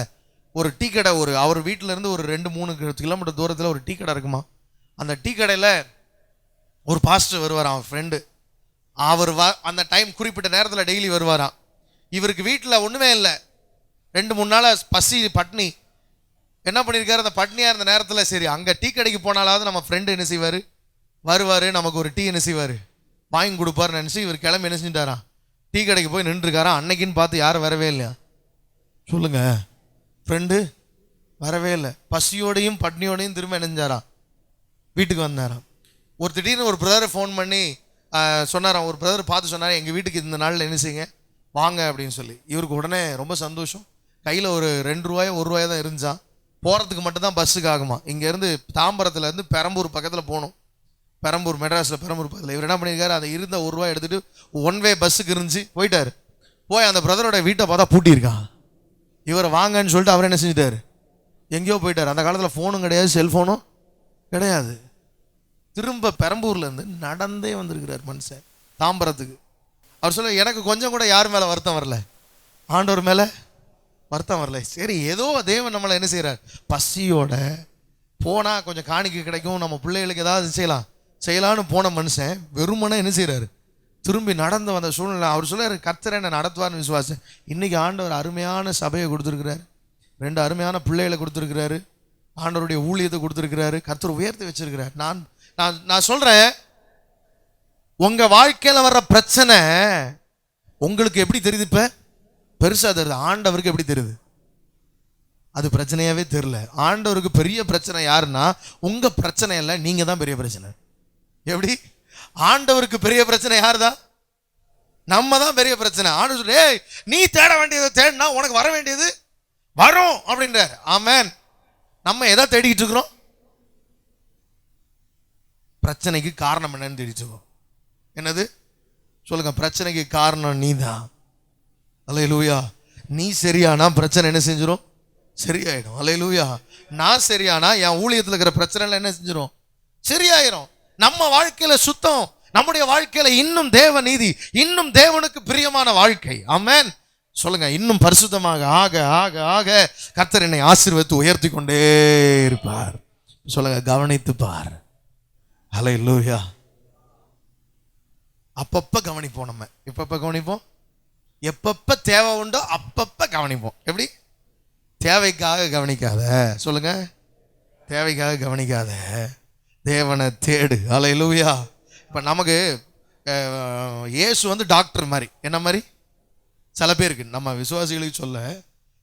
ஒரு டீ கடை, அவர் வீட்டிலேருந்து ஒரு 2-3 கிலோமீட்டர் தூரத்தில் ஒரு டீ கடை இருக்குமா. அந்த டீ கடையில் ஒரு பாஸ்டர் வருவாராம், அவன் ஃப்ரெண்டு. அவர் அந்த டைம் குறிப்பிட்ட நேரத்தில் டெய்லி வருவாராம். இவருக்கு வீட்டில் ஒன்றுமே இல்லை, 2-3 நாள் பசி பட்னி. என்ன பண்ணியிருக்காரு, அந்த பட்னியாக இருந்த நேரத்தில் சரி அங்கே டீ கடைக்கு போனாலாவது நம்ம ஃப்ரெண்டு என்ன செய்வார், வருவார், நமக்கு ஒரு டீ என்ன செய்வார், வாங்கி கொடுப்பாருன்னு நினச்சி இவர் கிளம்பி என்ன செஞ்சிட்டாராம், டீ கடைக்கு போய் நின்றுருக்காராம். அன்னைக்குன்னு பார்த்து யாரும் வரவே இல்லையா சொல்லுங்க, ஃப்ரெண்டு வரவே இல்லை. பசியோடையும் பட்னியோடையும் திரும்ப நினைஞ்சாராம், வீட்டுக்கு வந்தாராம். திடீர்னு ஒரு பிரதரை ஃபோன் பண்ணி சொன்னாராம், ஒரு பிரதர் பார்த்து சொன்னார், எங்கள் வீட்டுக்கு இந்த நாளில் என்ன செய்யுங்க வாங்க அப்படின்னு சொல்லி. இவருக்கு உடனே ரொம்ப சந்தோஷம். கையில் ஒரு 2 ரூபாயோ 1 ரூபாயோ தான் இருந்துச்சான். போகிறதுக்கு மட்டும்தான் பஸ்ஸுக்கு ஆகுமா. இங்கேருந்து தாம்பரத்துலேருந்து பெரம்பூர் பக்கத்தில் போகணும், பெரம்பூர் மெட்ராஸில் பெரம்பூர் பக்கத்தில். இவர் என்ன பண்ணியிருக்காரு, அதை இருந்த 1 ரூபாய் எடுத்துகிட்டு 1 வே பஸ்ஸுக்கு இருந்துச்சு, போயிட்டார். போய் அந்த பிரதரோட வீட்டை பார்த்தா பூட்டியிருக்கான். இவரை வாங்கன்னு சொல்லிட்டு அவர் என்ன செஞ்சிட்டார், எங்கேயோ போயிட்டார். அந்த காலத்தில் ஃபோனும் கிடையாது, செல்ஃபோனும் கிடையாது. திரும்ப பெரம்பூர்லேருந்து நடந்தே வந்திருக்கிறார் மனுஷன் தாம்பரத்துக்கு. அவர் சொல்ல, எனக்கு கொஞ்சம் கூட யார் மேலே வருத்தம் வரல, ஆண்டவர் மேலே வருத்தம் வரல. சரி ஏதோ தேவன் நம்மளை என்ன செய்கிறார், பசியோட போனால் கொஞ்சம் காணிக்கை கிடைக்கும், நம்ம பிள்ளைகளுக்கு ஏதாவது செய்யலான்னு போன மனுஷன் வெறுமனே என்ன செய்கிறாரு, திரும்பி நடந்து வந்த சூழ்நிலை. அவர் சொல்ல, கர்த்தர் என்ன நடத்துவார்னு விசுவாசம். இன்னைக்கு ஆண்டவர் அருமையான சபையை கொடுத்துருக்கிறார், 2 அருமையான பிள்ளைகளை கொடுத்துருக்கிறாரு, ஆண்டவருடைய ஊழியத்தை கொடுத்துருக்கிறாரு, கர்த்தர் உயர்த்தி வச்சிருக்கிறார். நான் சொல்றேன், உங்க வாழ்க்கையில வர்ற பிரச்சனை உங்களுக்கு எப்படி தெரியுது, இப்ப பெருசா தெரியுது. ஆண்டவருக்கு எப்படி தெரியுது, அது பிரச்சனையாவே தெரியல. ஆண்டவருக்கு பெரிய பிரச்சனை யாருன்னா உங்க பிரச்சனை இல்லை, நீங்க தான் பெரிய பிரச்சனை. எப்படி, ஆண்டவருக்கு பெரிய பிரச்சனை யாருதான், நம்ம தான் பெரிய பிரச்சனை. ஆண்டவர் சொல்லு, நீ தேட வேண்டியதை தேடினா உனக்கு வர வேண்டியது வரும் அப்படின்றார். ஆமென். நம்ம எதை தேடிக்கிட்டு இருக்கிறோம், பிரச்சனைக்கு காரணம் என்னன்னு தேடிட்டு இருக்கோம். என்னது சொல்லுங்க, பிரச்சனைக்கு காரணம் நீ தான். அல்லேலூயா. நீ சரியானா பிரச்சனை என்ன செஞ்சிடும், சரியாயிடும். அல்லேலூயா. நான் சரியானா என் ஊழியத்தில் இருக்கிற பிரச்சனை என்ன செஞ்சிடும், சரியாயிரும். நம்ம வாழ்க்கையில சுத்தம், நம்முடைய வாழ்க்கையில இன்னும் தேவ நீதி, இன்னும் தேவனுக்கு பிரியமான வாழ்க்கை. ஆமென். சொல்லுங்க, இன்னும் பரிசுத்தமாக ஆக ஆக ஆக கர்த்தர் என்னை ஆசீர்வதித்து உயர்த்தி கொண்டே இருப்பார். சொல்லுங்க, கவனித்து பார். அல்லேலூயா. அப்பப்ப கவனிப்போம். நம்ம எப்பப்ப கவனிப்போம், எப்பப்ப தேவை உண்டோ அப்பப்ப கவனிப்போம். எப்படி, தேவைக்காக கவனிக்காத. சொல்லுங்க, தேவைக்காக கவனிக்காத, தேவனை தேடு. அல்லேலூயா. இப்போ நமக்கு இயேசு வந்து டாக்டர் மாதிரி. என்ன மாதிரி, சில பேருக்கு, நம்ம விசுவாசிகளுக்கு சொல்ல,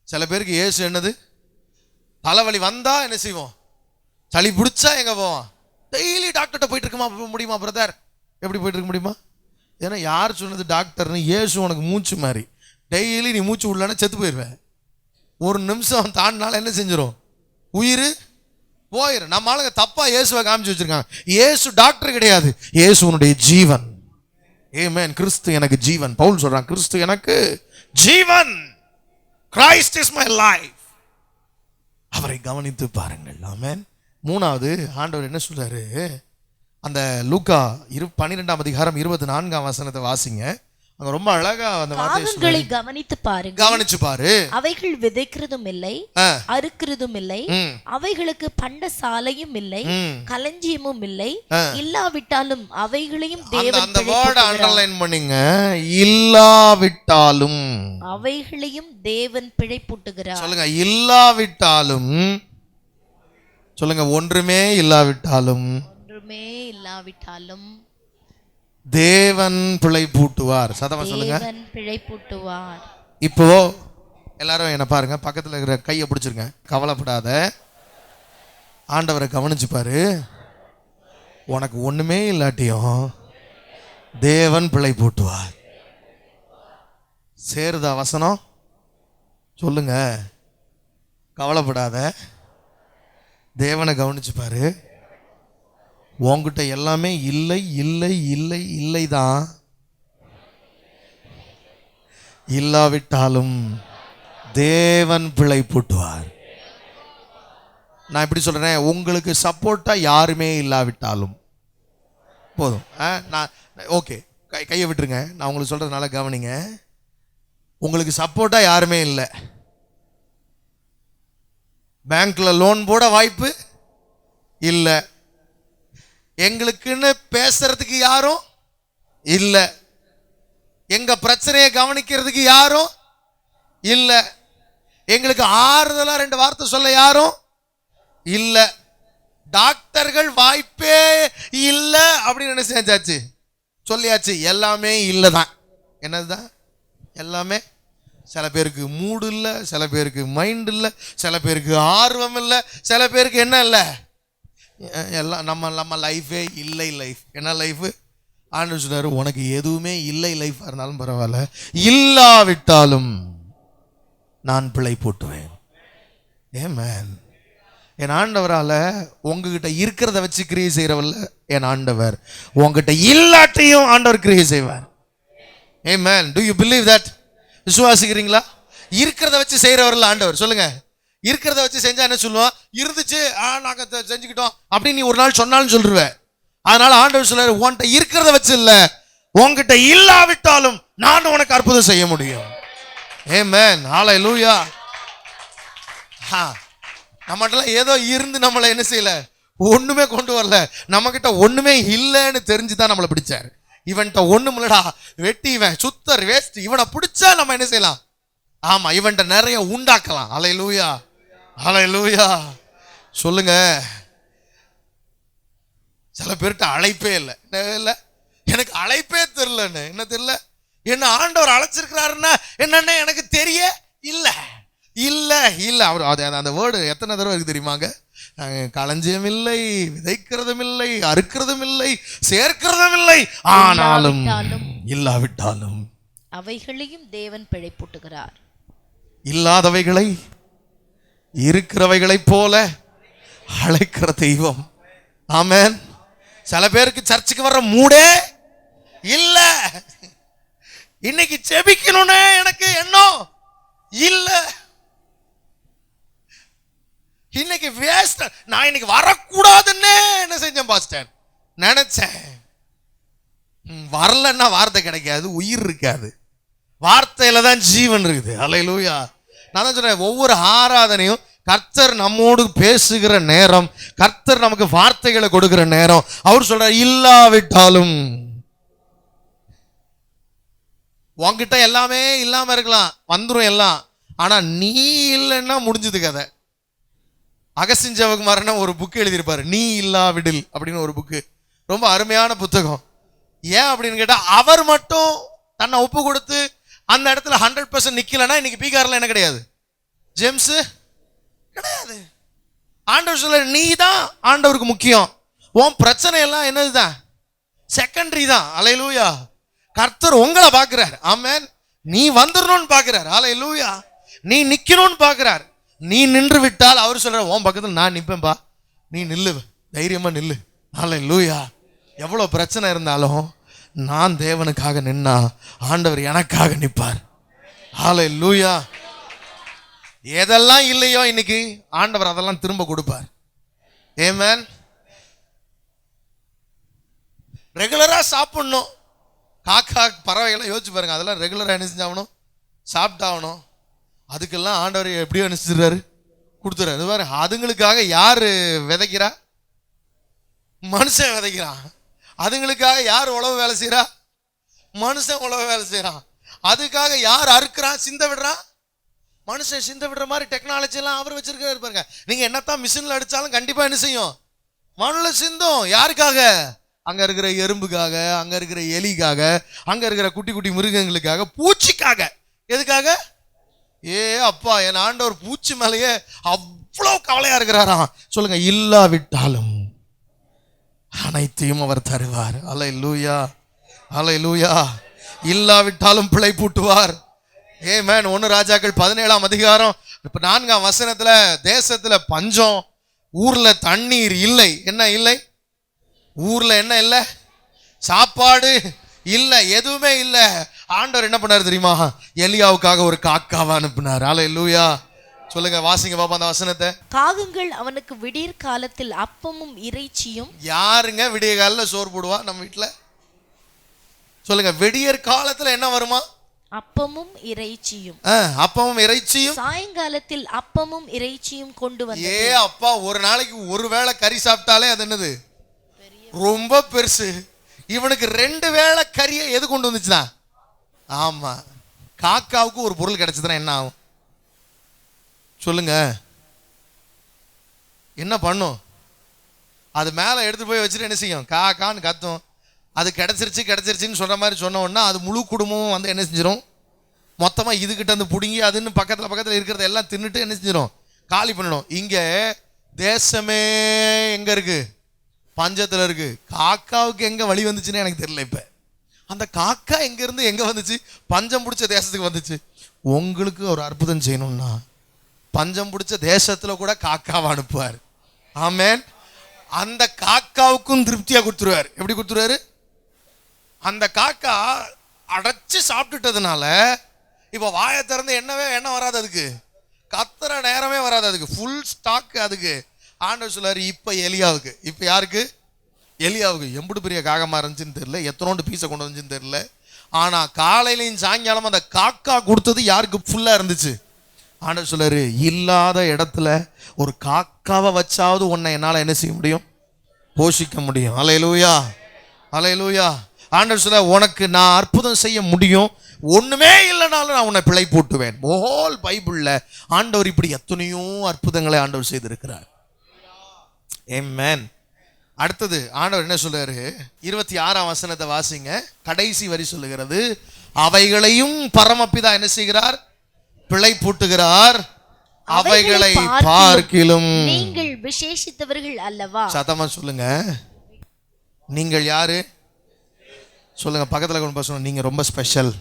சில பேருக்கு இயேசு என்னது, தலைவலி வந்தா என்ன செய்வோம், சளி பிடிச்சா எங்க போவோம், டெய்லி டாக்டர்கிட்ட போயிட்டு இருக்குமா முடியுமா பிரதர், எப்படி போயிட்டு இருக்க முடியுமா? ஏன்னா யார் சொன்னது டாக்டர்னு, இயேசு உனக்கு மூச்சு மாதிரி. டெய்லி நீ மூச்சு விடலன்னா செத்து போயிடுவேன். 1 நிமிஷம் தாண்டினால என்ன செஞ்சிடும், உயிர் போயிடும். நம்ம ஆளுங்க தப்பா இயேசுவை காமிச்சு வச்சிருக்காங்க. இயேசு டாக்டர் கிடையாது, இயேசு உன்னுடைய ஜீவன். ஆமென். கிறிஸ்து எனக்கு ஜீவன். பவுல் சொல்றான், கிறிஸ்து எனக்கு ஜீவன். Christ is my life. அவரை கவனித்து பாருங்கள். ஆமென். 3வது ஆண்டவர் என்ன சொல்றாரு, அந்த லூக்கா 12ஆம் அதிகாரம் 24ஆம் வசனத்தை வாசிங்க. அங்க ரொம்ப அழகா அந்த காகங்களை கவனித்து பாருங்க, கவனிச்சு பாரு. அவைகள் விதைக்கிறதும் இல்லை, அறுக்கிறதும் இல்லை, அவைகளுக்கு பண்டசாலையும் இல்லை, களஞ்சியமும் இல்லை, இல்லாவிட்டாலும் அவைகளையும் தேவன் அந்த வேர்ட் அண்டர்லைன் பண்ணீங்க. இல்லாவிட்டாலும் அவைகளையும் தேவன் பிழைப்பூட்டுகிறார். சொல்லுங்க, இல்லாவிட்டாலும். சொல்லுங்க, ஒன்றுமே இல்லாவிட்டாலும், ஒன்றுமே இல்லாவிட்டாலும் தேவன் பிழை பூட்டுவார். சதமா சொல்லுங்க, தேவன் பிழை பூட்டுவார். இப்போ எல்லாரும் என்ன பாருங்க, பக்கத்துல இருக்கிற கையை பிடிச்சிருங்க. கவலைப்படாத, ஆண்டவரை கவனிச்சு பாரு. உனக்கு ஒண்ணுமே இல்லாட்டியும் தேவன் பிழை பூட்டுவார். சேருதா வசனம்? சொல்லுங்க, கவலைப்படாத, தேவனை கவனிச்சு பாரு. உன்கிட்ட எல்லாமே இல்லை இல்லை இல்லை இல்லை தான். இல்லாவிட்டாலும் தேவன் பிழை பூட்டுவார். நான் இப்படி சொல்றேன், உங்களுக்கு சப்போர்ட்டா யாருமே இல்லாவிட்டாலும் போதும். நான் ஓகே, கையை விட்டுருங்க. நான் உங்களுக்கு சொல்றதுனால கவனிங்க. உங்களுக்கு சப்போர்ட்டா யாருமே இல்லை, பேங்க்ல லோன் போட வாய்ப்பு இல்லை, எங்களுக்குன்னு பேசுறதுக்கு யாரும் இல்லை, எங்க பிரச்சனையை கவனிக்கிறதுக்கு யாரும் இல்லை, எங்களுக்கு ஆறுதலா 2 வார்த்தை சொல்ல யாரும் இல்லை, டாக்டர்கள் வாய்ப்பே இல்லை அப்படின்னு என்ன செஞ்சாச்சு, சொல்லியாச்சு. எல்லாமே இல்லை தான். என்னதுதான்? எல்லாமே. சில பேருக்கு மூடு இல்லை, சில பேருக்கு மைண்ட் இல்லை, சில பேருக்கு ஆர்வம் இல்லை, சில பேருக்கு என்ன இல்லை, எல்லாம் நம்ம லைஃபே இல்லை. லைஃப் என்ன லைஃப்? ஆண்டவர் சொன்னாரு, உனக்கு எதுவுமே இல்லை லைஃபாக இருந்தாலும் பரவாயில்ல, இல்லாவிட்டாலும் நான் பிழை போட்டுவேன். ஆமென். என் ஆண்டவரால் உங்ககிட்ட இருக்கிறத வச்சு கிரியை செய்கிறவல்ல என் ஆண்டவர், உங்ககிட்ட இல்லாட்டையும் ஆண்டவர் கிரியை செய்வார். ஆமென். Do you believe that? விசுவாசிக்கிறீங்களா? இருக்கிறத வச்சு செய்கிறவர்கள் ஆண்டவர். சொல்லுங்க, இருக்கிறத வச்சு செஞ்சா என்ன சொல்லுவோம்? இருந்துச்சு, நாங்கள் செஞ்சுக்கிட்டோம் அப்படின்னு நீ ஒரு நாள் சொன்னாலும் சொல்லுவேன். அதனால ஆண்டவர் சொல்றாரு, உன்கிட்ட இருக்கிறத வச்சு இல்ல, உன்கிட்ட இல்லாவிட்டாலும் நான் உனக்கு அற்புதம் செய்ய முடியும். ஆமென். ஹல்லேலூயா. நம்மகிட்ட ஏதோ இருந்து நம்மளை என்ன செய்யல, ஒண்ணுமே கொண்டு வரல. நம்ம கிட்ட ஒண்ணுமே இல்லைன்னு தெரிஞ்சுதான் நம்மளை பிடிச்சாரு. இவன்கிட்ட ஒண்ணும் இல்லடா, வெட்டி, இவன் சுத்தர், வேஸ்ட், இவனை பிடிச்சா நம்ம என்ன செய்யலாம்? ஆமா, இவன்கிட்ட நிறைய உண்டாக்கலாம். ஹல்லேலூயா, ஹல்லேலூயா. சொல்லுங்க, சில பேர்கிட்ட அழைப்பே இல்லை. எனக்கு அழைப்பே தெரியலன்னு. என்ன தெரியல? என்ன ஆண்டவர் அழைச்சிருக்கிறாருன்னா என்னன்னு எனக்கு தெரிய இல்ல இல்ல இல்ல. அவர் அந்த வேர்டு எத்தனை தடவை இருக்கு தெரியுமாங்க? களஞ்சியம் இல்லை, விதைக்கிறதும் இல்லை, அறுக்கிறதும் இல்லை, சேர்க்கிறதும் இல்லை, ஆனாலும் இல்லாவிட்டாலும் அவைகளையும் தேவன் பிழைப்பூட்டுகிறார். இல்லாதவைகளை இருக்கிறவைகளை போல அழைக்கிற தெய்வம். ஆமென். சில பேருக்கு சர்ச்சுக்கு வர்ற மூடே இல்ல, இன்னைக்கு ஜெபிக்கணும்னு எனக்கு எண்ணம் இல்ல, இன்னைக்கு வேஸ்ட், நான் இன்னைக்கு வரக்கூடாதுன்னு என்ன செஞ்சேன் பாஸ்டர்? நினைச்சேன். வரலன்னா வார்த்தை கிடைக்காது, உயிர் இருக்காது. வார்த்தையில தான் ஜீவன் இருக்குது. ஹல்லேலூயா. நான் தான் சொல்றேன், ஒவ்வொரு ஆராதனையும் கர்த்தர் நம்மோடு பேசுகிற நேரம், கர்த்தர் நமக்கு வார்த்தைகளை கொடுக்கிற நேரம். அவர் சொல்றார், இல்லாவிட்டாலும் உன்கிட்ட எல்லாமே இல்லாம இருக்கலாம், வந்துடும் எல்லாம், ஆனா நீ இல்லைன்னா முடிஞ்சது கதை. அகஸ்டின் ஜெபகுமாரன் ஒரு புக்கு எழுதியிருப்பாரு, நீ இல்லாவிடில் அப்படின்னு ஒரு புக்கு. ரொம்ப அருமையான புத்தகம். ஏன் அப்படின்னு கேட்டா, அவர் மட்டும் தன்னை ஒப்பு கொடுத்து அந்த இடத்துல 100% நிக்கலன்னா இன்னைக்கு பீகார்ல என்ன கிடையாது, ஜேம்ஸ் கிடையாது. ஆண்டவர் சொல்ல, நீ தான் ஆண்டவருக்கு முக்கியம். உன் பிரச்சனை எல்லாம் என்னதுதான், செகண்டரி தான். ஹல்லேலூயா. கர்த்தர் உங்களை பார்க்கிறார். ஆமென். நீ வந்துடணும்னு பார்க்கிறார். ஹல்லேலூயா. நீ நிக்கணும்னு பார்க்கிறார். நீ நின்று விட்டால் அவர் சொல்ற, உன் பக்கத்தில் நான் நிற்பேன்பா, நீ நில்லு, தைரியமா நில்லு. ஹல்லேலூயா. எவ்வளவு பிரச்சனை இருந்தாலும் நான் தேவனுக்காக நின்னா ஆண்டவர் எனக்காக நிற்பார். ஹல்லேலூயா. எதெல்லாம் இல்லையோ இன்னைக்கு ஆண்டவர் அதெல்லாம் திரும்ப கொடுப்பார். ஆமென். ரெகுலரா சாப்பிடணும், காக்கா பறவைகள்லாம் யோசிச்சு பாருங்க, அதெல்லாம் ரெகுலராக என்ன செஞ்சாகணும், சாப்பிட்டாகணும். அதுக்கெல்லாம் ஆண்டவர் எப்படியோ நினைச்சிடுறாரு, கொடுத்துறாரு. இது பாரு, அதுங்களுக்காக யார் விதைக்கிறா? மனுஷன் விதைக்கிறான். அதுங்களுக்காக யார் உழவு வேலை செய்கிறா? மனுஷன் உழவு வேலை செய்கிறான். அதுக்காக யார் அறுக்கிறான், சிந்த விடுறான்? மனுஷன் சிந்த விடுற மாதிரி டெக்னாலஜி எல்லாம் அவர் வச்சிருக்காரு பாருங்க. நீங்க என்னத்தான் மிஷின்ல அடிச்சாலும் கண்டிப்பா என்ன செய்யும், மண்ணில் சிந்தும். யாருக்காக? அங்க இருக்கிற எறும்புக்காக, அங்க இருக்கிற எலிக்காக, அங்க இருக்கிற குட்டி குட்டி மிருகங்களுக்காக, பூச்சிக்காக. எதுக்காக? ஏ அப்பா, என் ஆண்டவர் பூச்சி மேலேயே அவ்வளோ கவலையா இருக்கிறாராம். சொல்லுங்க, இல்லாவிட்டாலும் அனைத்தையும் அவர் தருவார். அல்லேலூயா, அல்லேலூயா. இல்லாவிட்டாலும் பிழை பூட்டுவார். ஆமென். 1 ராஜாக்கள் 17ஆம் அதிகாரம் 4ஆம் வசனத்துல, தேசத்துல பஞ்சம், ஊர்ல தண்ணீர் இல்லை. என்ன இல்லை? ஊர்ல என்ன இல்லை? சாப்பாடு இல்லை, எதுவுமே இல்லை. ஆண்டவர் என்ன பண்ணார் தெரியுமா? எலியாவுக்காக ஒரு காக்காவை அனுப்பினார். அல்லேலூயா. சொல்லுங்க, வாசிங்க பாப்பா அந்த வசனத்தை. காகங்கள் அவனுக்கு விடியற் காலத்தில் அப்பமும் இறைச்சியும். யாருங்க விடிய காலத்துல சோறு போடுவா நம்ம வீட்டுல? சொல்லுங்க, விடியற் காலத்துல என்ன வருமா? அப்பமும் இறைச்சியும். அப்பமும் இறைச்சியும். சாயங்காலத்தில் அப்பமும் இறைச்சியும் கொண்டு வந்து. ஏ அப்பா, ஒரு நாளைக்கு ஒரு வேளை கறி சாப்பிட்டாலே அது என்னது, ரொம்ப பெருசு. இவனுக்கு 2 வேளை கறியை எது கொண்டு வந்துச்சுனா? ஆமா, காக்காவுக்கு ஒரு பொருள் கிடைச்சதுன்னா என்ன ஆகும் சொல்லுங்க? என்ன பண்ணும்? அது மேலே எடுத்து போய் வச்சுட்டு என்ன செய்யும்? காக்கான்னு கத்தும். அது கிடைச்சிருச்சுன்னு சொல்ற மாதிரி சொன்ன உடனே அது முழு குடும்பமும் வந்து என்ன செஞ்சிடும், மொத்தமாக இதுகிட்ட வந்து பிடுங்கி அதுன்னு பக்கத்தில் இருக்கிறத எல்லாம் தின்னுட்டு என்ன செஞ்சிடும், காலி பண்ணிடும். இங்கே தேசமே எங்கே இருக்கு? பஞ்சத்தில் இருக்கு. காக்காவுக்கு எங்கே வழி வந்துச்சுன்னு எனக்கு தெரியல. இப்போ அந்த காக்கா எங்கேருந்து எங்கே வந்துச்சு? பஞ்சம் பிடிச்ச தேசத்துக்கு வந்துச்சு. உங்களுக்கு ஒரு அற்புதம் செய்யணும்னா பஞ்சம் பிடிச்ச தேசத்தில் கூட காக்காவை அனுப்புவார். ஆமென். அந்த காக்காவுக்கும் திருப்தியாக கொடுத்துருவார். எப்படி கொடுத்துருவாரு? அந்த காக்கா அடைச்சு சாப்பிட்டுட்டதுனால இப்போ வாயை திறந்து என்ன வராது, அதுக்கு கத்துற நேரமே வராது, அதுக்கு ஃபுல் ஸ்டாக். அதுக்கு ஆண்டவர் சொல்லாரு, இப்போ எலியாவுக்கு, இப்போ யாருக்கு? எலியாவுக்கு. எம்புடு பெரிய காகமாக இருந்துச்சுன்னு தெரியல, எத்தனோண்டு பீஸை கொண்டு வந்துச்சுன்னு தெரியல. ஆனால் காலையிலையும் சாயங்காலம் அந்த காக்கா கொடுத்தது யாருக்கு? ஃபுல்லாக இருந்துச்சு. ஆண்டவர் சொல்லாரு, இல்லாத இடத்துல ஒரு காக்காவை வச்சாவது உன்னை என்னால் என்ன செய்ய முடியும்? போஷிக்க முடியும். அல்லேலூயா, அல்லேலூயா. ஆண்டவர் சொல்ல, உனக்கு நான் அற்புதம் செய்ய முடியும், ஒண்ணுமே இல்லைனாலும் நான் உன்னை பிழை போட்டுவேன். ஹோல் பைபிள்ல ஆண்டவர் இப்படி எத்தனையோ அற்புதங்களை ஆண்டவர் செய்திருக்கிறார். ஆமென். அடுத்தது ஆண்டவர் என்ன சொல்றாரு? 26ஆம் வசனத்தை வாசிங்க. கடைசி வரி சொல்லுகிறது, அவைகளையும் பரமபிதா என்ன செய்கிறார்? பிழை பூட்டுகிறார். அவைகளை பார்க்கிலும் நீங்கள் விசேஷித்தவர்கள் அல்லவா? சத்தமா சொல்லுங்க, நீங்கள் யாரு? சொல்லுங்க, பக்கத்துல கொண்டு போய் சொல்லுங்க, நீங்க ரொம்ப ஸ்பெஷல்.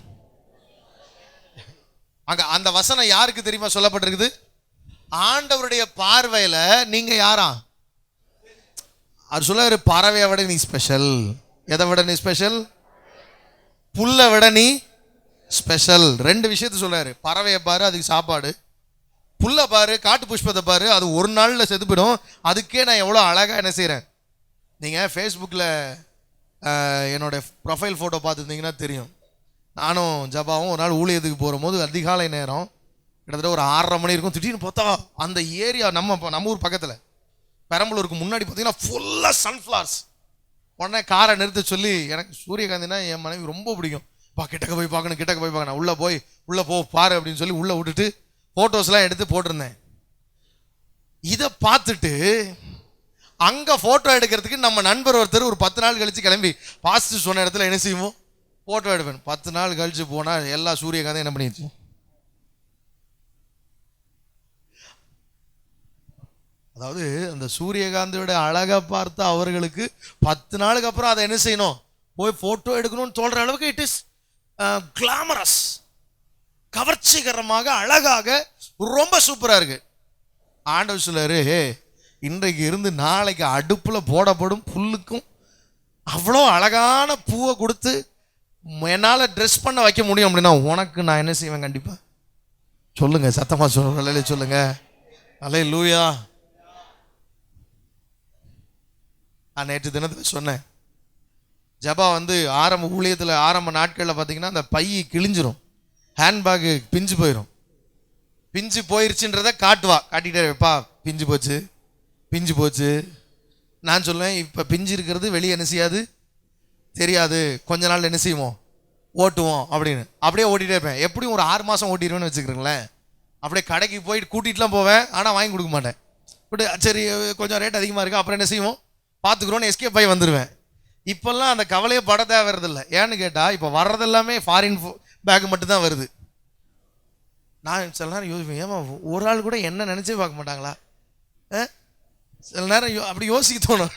அங்க அந்த வசனம் யாருக்கு தெரியுமா சொல்லப்பட்டிருக்குது? ஆண்டவருடைய பார்வையில நீங்க யாரா? அவர் சொல்றாரு, பறவையை விட நீ ஸ்பெஷல். எதை விட நீ ஸ்பெஷல்? புல்லை விட நீ ஸ்பெஷல். 2 விஷயத்த சொல்றாரு. பறவையை பாரு, அதுக்கு சாப்பாடு. புல்லை பாரு, காட்டு புஷ்பத்தை பாரு, அது ஒரு நாளில் செதுப்பிடும். அதுக்கே நான் எவ்வளோ அழகாக என்ன செய்கிறேன். நீங்கள் ஃபேஸ்புக்கில் என்னோட ப்ரொஃபைல் ஃபோட்டோ பார்த்துருந்தீங்கன்னா தெரியும். நானும் ஜபாவும் ஒரு நாள் ஊழியத்துக்கு போகும்போது அதிகாலை நேரம், கிட்டத்தட்ட ஒரு 6:30 மணி இருக்கும். திடீர்னு பார்த்தா அந்த ஏரியா நம்ம ஊர் பக்கத்தில் பெரம்பலூருக்கு முன்னாடி பார்த்தீங்கன்னா ஃபுல்லாக சன்ஃப்ளவர்ஸ். உடனே காரை நிறுத்த சொல்லி, எனக்கு சூரியகாந்தினா என் மனைவி ரொம்ப பிடிக்கும். கிட்டக்க போய் பார்க்கணும், உள்ளே போ பாரு அப்படின்னு சொல்லி உள்ளே விட்டுட்டு ஃபோட்டோஸ்லாம் எடுத்து போட்டிருந்தேன். இதை பார்த்துட்டு அங்கே ஃபோட்டோ எடுக்கிறதுக்கு நம்ம நண்பர் ஒருத்தர் ஒரு 10 நாள் கழித்து கிளம்பி பாஸ்ட் சொன்ன இடத்துல என்ன செய்வோம்? ஃபோட்டோ எடுப்பேன். 10 நாள் கழித்து போனால் எல்லா சூரியகாந்தும் என்ன பண்ணிடுச்சு? அதாவது அந்த சூரியகாந்தியோட அழகை பார்த்து அவர்களுக்கு 10 நாளுக்கு அப்புறம் அதை என்ன செய்யணும்? போய் ஃபோட்டோ எடுக்கணும்னு சொல்கிற அளவுக்கு இட் இஸ் கிளாமரஸ், கவர்ச்சிகரமாக, அழகாக, ரொம்ப சூப்பராக இருக்கு. ஆண்டவர் சொல்றாரு, இன்றைக்கு இருந்து நாளைக்கு அடுப்பில் போடப்படும் புல்லுக்கும் அவ்வளோ அழகான பூவை கொடுத்து என்னால் ட்ரெஸ் பண்ண வைக்க முடியும் அப்படின்னா உனக்கு நான் என்ன செய்வேன்? கண்டிப்பாக சொல்லுங்க, சத்தமாக சொல்லுங்க, சொல்லுங்க அல்லேலூயா. நான் நேற்று தினத்தில் சொன்னேன், ஜபா வந்து ஆரம்ப ஊழியத்தில் ஆரம்ப நாட்களில் பார்த்தீங்கன்னா அந்த பை கிழிஞ்சிரும், ஹேண்ட்பேக்கு பிஞ்சு போயிடும். பிஞ்சு போயிருச்சுன்றதை காட்டிகிட்டே வைப்பா, பிஞ்சு போச்சு பிஞ்சு போச்சு. நான் சொல்லுவேன், இப்போ பிஞ்சு இருக்கிறது வெளியே என்ன செய்யாது தெரியாது, கொஞ்ச நாள் என்ன செய்வோம் ஓட்டுவோம் அப்படின்னு. அப்படியே ஓட்டிகிட்டே இருப்பேன். எப்படியும் ஒரு 6 மாதம் ஓட்டிடுவேன்னு வச்சுக்கிறீங்களேன். அப்படியே கடைக்கு போயிட்டு கூட்டிகிட்டுலாம் போவேன், ஆனால் வாங்கி கொடுக்க மாட்டேன். இப்படி சரி கொஞ்சம் ரேட் அதிகமாக இருக்குது, அப்புறம் என்ன செய்வோம் பார்த்துக்குறோன்னு எஸ்கேப் ஆகி வந்துடுவேன். இப்போல்லாம் அந்த கவலையே பட தேவைறதில்லை. ஏன்னு கேட்டால் இப்போ வர்றதெல்லாமே ஃபாரின் பேக் மட்டும்தான் வருது. நான் சில நேரம் யோசிப்பேன், ஏமா ஒரு ஆள் கூட என்ன நினச்சே பார்க்க மாட்டாங்களா? சில நேரம் அப்படி யோசிக்க தோணும்.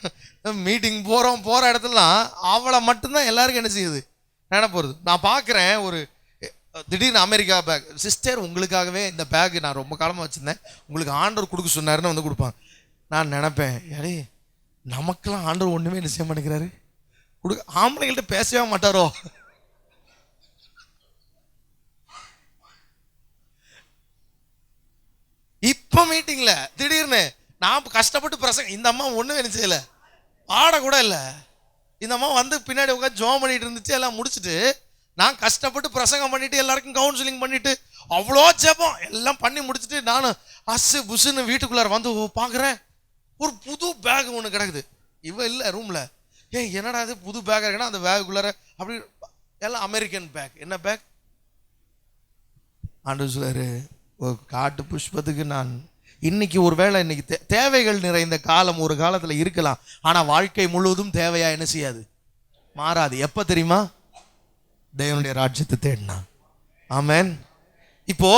மீட்டிங் போகிற இடத்துலலாம் அவளை மட்டும்தான் எல்லாருக்கும் என்ன செய்யுது நினைப்போகிறது. நான் பார்க்குறேன் ஒரு திடீர்னு அமெரிக்கா பேக், சிஸ்டர் உங்களுக்காகவே இந்த பேக் நான் ரொம்ப காலமாக வச்சுருந்தேன், உங்களுக்கு ஆண்டவர் கொடுக்க சொன்னாருன்னு வந்து கொடுப்பாங்க. நான் நினப்பேன், ஏடே நமக்கெல்லாம் ஆண்டவர் ஒன்றுமே என்ன செய்ய மாட்டேங்கிறாரு, ஆம்பளைங்கள்ட்ட பேசவே மாட்டாரோ? இப்போ மீட்டிங்ல திடீர்னு நான் கஷ்டப்பட்டு பிரசங்க, இந்த அம்மா ஒன்றும் என்ன செய்யலை, ஆட கூட இல்லை. இந்த அம்மா வந்து பின்னாடி உட்காந்து ஜோம் பண்ணிட்டு இருந்துச்சு. எல்லாம் முடிச்சுட்டு நான் கஷ்டப்பட்டு பிரசங்கம் பண்ணிட்டு எல்லாருக்கும் கவுன்சிலிங் பண்ணிட்டு அவ்வளோ ஜெபம் எல்லாம் பண்ணி முடிச்சுட்டு நான் அசு புசுன்னு வீட்டுக்குள்ளார வந்து பார்க்குறேன், ஒரு புது பேக் ஒன்று கிடக்குது. இவ இல்லை ரூமில். என்னடா அது புது பேக் இருக்குன்னா அந்த பேக்குள்ளார அப்படி எல்லாம் அமெரிக்கன் பேக். என்ன பேக்? ஆண்டவர் சொல்றாரு, ஒரு காட்டு புஷ்பத்துக்கு நான் இன்னைக்கு ஒருவேளை இன்னைக்கு தேவைகள் நிறைந்த காலம் ஒரு காலத்தில் இருக்கலாம், ஆனால் வாழ்க்கை முழுவதும் தேவையா என்ன செய்யாது, மாறாது. எப்போ தெரியுமா? தேவனுடைய ராஜ்யத்தை தேடினா. ஆமென். இப்போ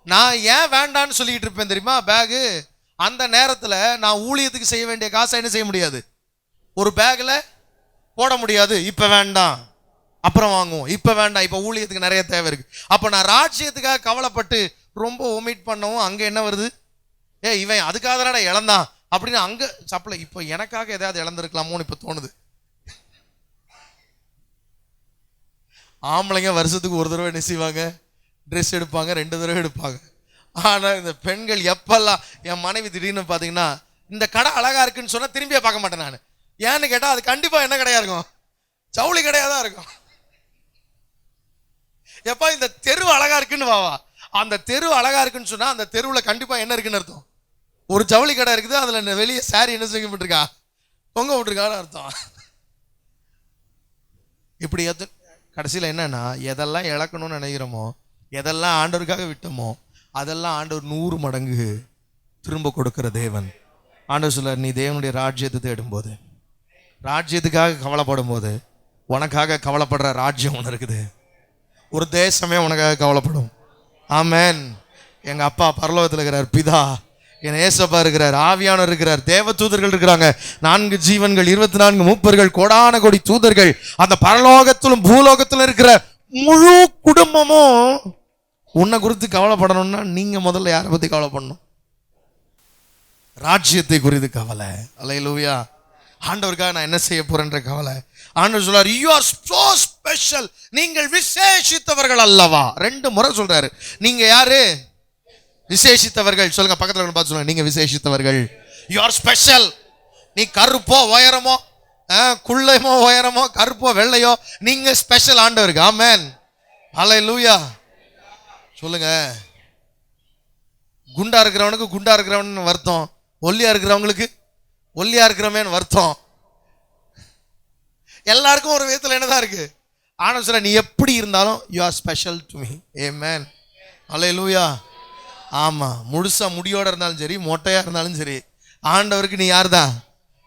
நான் ஏன் வேண்டான்னு சொல்லிட்டு இருப்பேன் தெரியுமா பேகு? அந்த நேரத்தில் நான் ஊழியத்துக்கு செய்ய வேண்டிய காசை என்ன செய்ய முடியாது, ஒரு பேக்கில் போட முடியாது. இப்போ வேண்டாம், அப்புறம் வாங்குவோம். இப்போ வேண்டாம், இப்போ ஊழியத்துக்கு நிறைய தேவை இருக்கு. அப்போ நான் ராஜ்யத்துக்காக கவலைப்பட்டு ரொம்ப ஒமிட் பண்ணவும் அங்கே என்ன வருது, இவன் அதுக்காக தானடா இழந்தான் அப்படின்னு அங்கே சப்ளை. இப்போ எனக்காக எதாவது இழந்திருக்கலாமோன்னு இப்போ தோணுது. ஆம்பளைங்க வருஷத்துக்கு ஒரு தடவை என்ன செய்வாங்க, ட்ரெஸ் எடுப்பாங்க, 2 தடவை எடுப்பாங்க. ஆனால் இந்த பெண்கள் எப்பெல்லாம், என் மனைவி திடீர்னு பார்த்தீங்கன்னா இந்த கடை அழகா இருக்குன்னு சொன்னால் திரும்பியே பார்க்க மாட்டேன் நான். ஏன்னு கேட்டால் அது கண்டிப்பாக என்ன கடையா இருக்கும், ஜவுளி கடையாக தான் இருக்கும். எப்பா இந்த தெரு அழகா இருக்குன்னு வாவா, அந்த தெரு அழகா இருக்குன்னு சொன்னால் அந்த தெருவில் கண்டிப்பாக என்ன இருக்குன்னு அர்த்தம், ஒரு ஜவுளி கடை இருக்குது, அதில் வெளியே சாரி என்ன செய்யப்பட்டிருக்கா, தொங்க விட்டுருக்கான்னு அர்த்தம். இப்படி கடைசியில் என்னன்னா, எதெல்லாம் இழக்கணும்னு நினைக்கிறோமோ, எதெல்லாம் ஆண்டவருக்காக விட்டோமோ, அதெல்லாம் ஆண்டவர் 100 மடங்கு திரும்ப கொடுக்கிற தேவன். ஆண்டவர் சொல்றார், நீ தேவனுடைய ராஜ்யத்தை தேடும்போது, ராஜ்யத்துக்காக கவலைப்படும் போது, உனக்காக கவலைப்படுற ராஜ்யம் ஒன்று இருக்குது. ஒரு தேசமே உனக்காக கவலைப்படும். ஆமென். எங்க அப்பா பரலோகத்தில் இருக்கிறார், பிதா என் ஏசப்பா இருக்கிறார், ஆவியானவர் இருக்கிறார், தேவ தூதர்கள் இருக்கிறாங்க, 4 ஜீவன்கள், 24 மூப்பர்கள், கோடான கோடி தூதர்கள், அந்த பரலோகத்திலும் பூலோகத்திலும் இருக்கிற முழு குடும்பமும் உன்னை குறித்து கவலைப்படணும்னா நீங்க முதல்ல யாரை பத்தி கவலைப்படணும்? ராஜ்யத்தை குறித்து கவலை. அல்லேலூயா. ஆண்டவருக்காக நான் என்ன செய்ய போறேன்ற கவலை. ஆண்டவர் சொல்றாரு, you are so special, நீங்கள் விசேஷித்தவர்கள் அல்லவா. 2 முறை சொல்றாரு. நீங்க யாரு? விசேஷித்தவர்கள். சொல்லுங்க, பக்கத்துல பார்த்து சொல்லுங்க, நீங்க விசேஷித்தவர்கள். You are special. நீ கருப்போ உயரமோ, குள்ளையமோ உயரமோ, கருப்போ வெள்ளையோ, நீங்க ஸ்பெஷல் ஆண்டவருக்கு. ஆமென். ஹல்லேலூயா. சொல்லுங்க. குண்டா இருக்கிறவனுக்கு குண்டா இருக்கிறவன் வருத்தம், ஒல்லியா இருக்கிறவங்களுக்கு ஒல்லியா இருக்கிறவன் வருத்தம். எல்லாருக்கும் ஒரு விதத்தில் என்னதான் இருக்கு. ஆனா சொல்ல, நீ எப்படி இருந்தாலும் you are special to me. ஆமென். ஹல்லேலூயா. ஆமா, முழுசா முடியோட இருந்தாலும் சரி, மொட்டையா இருந்தாலும் சரி, ஆண்டவருக்கு நீ யார் தான்?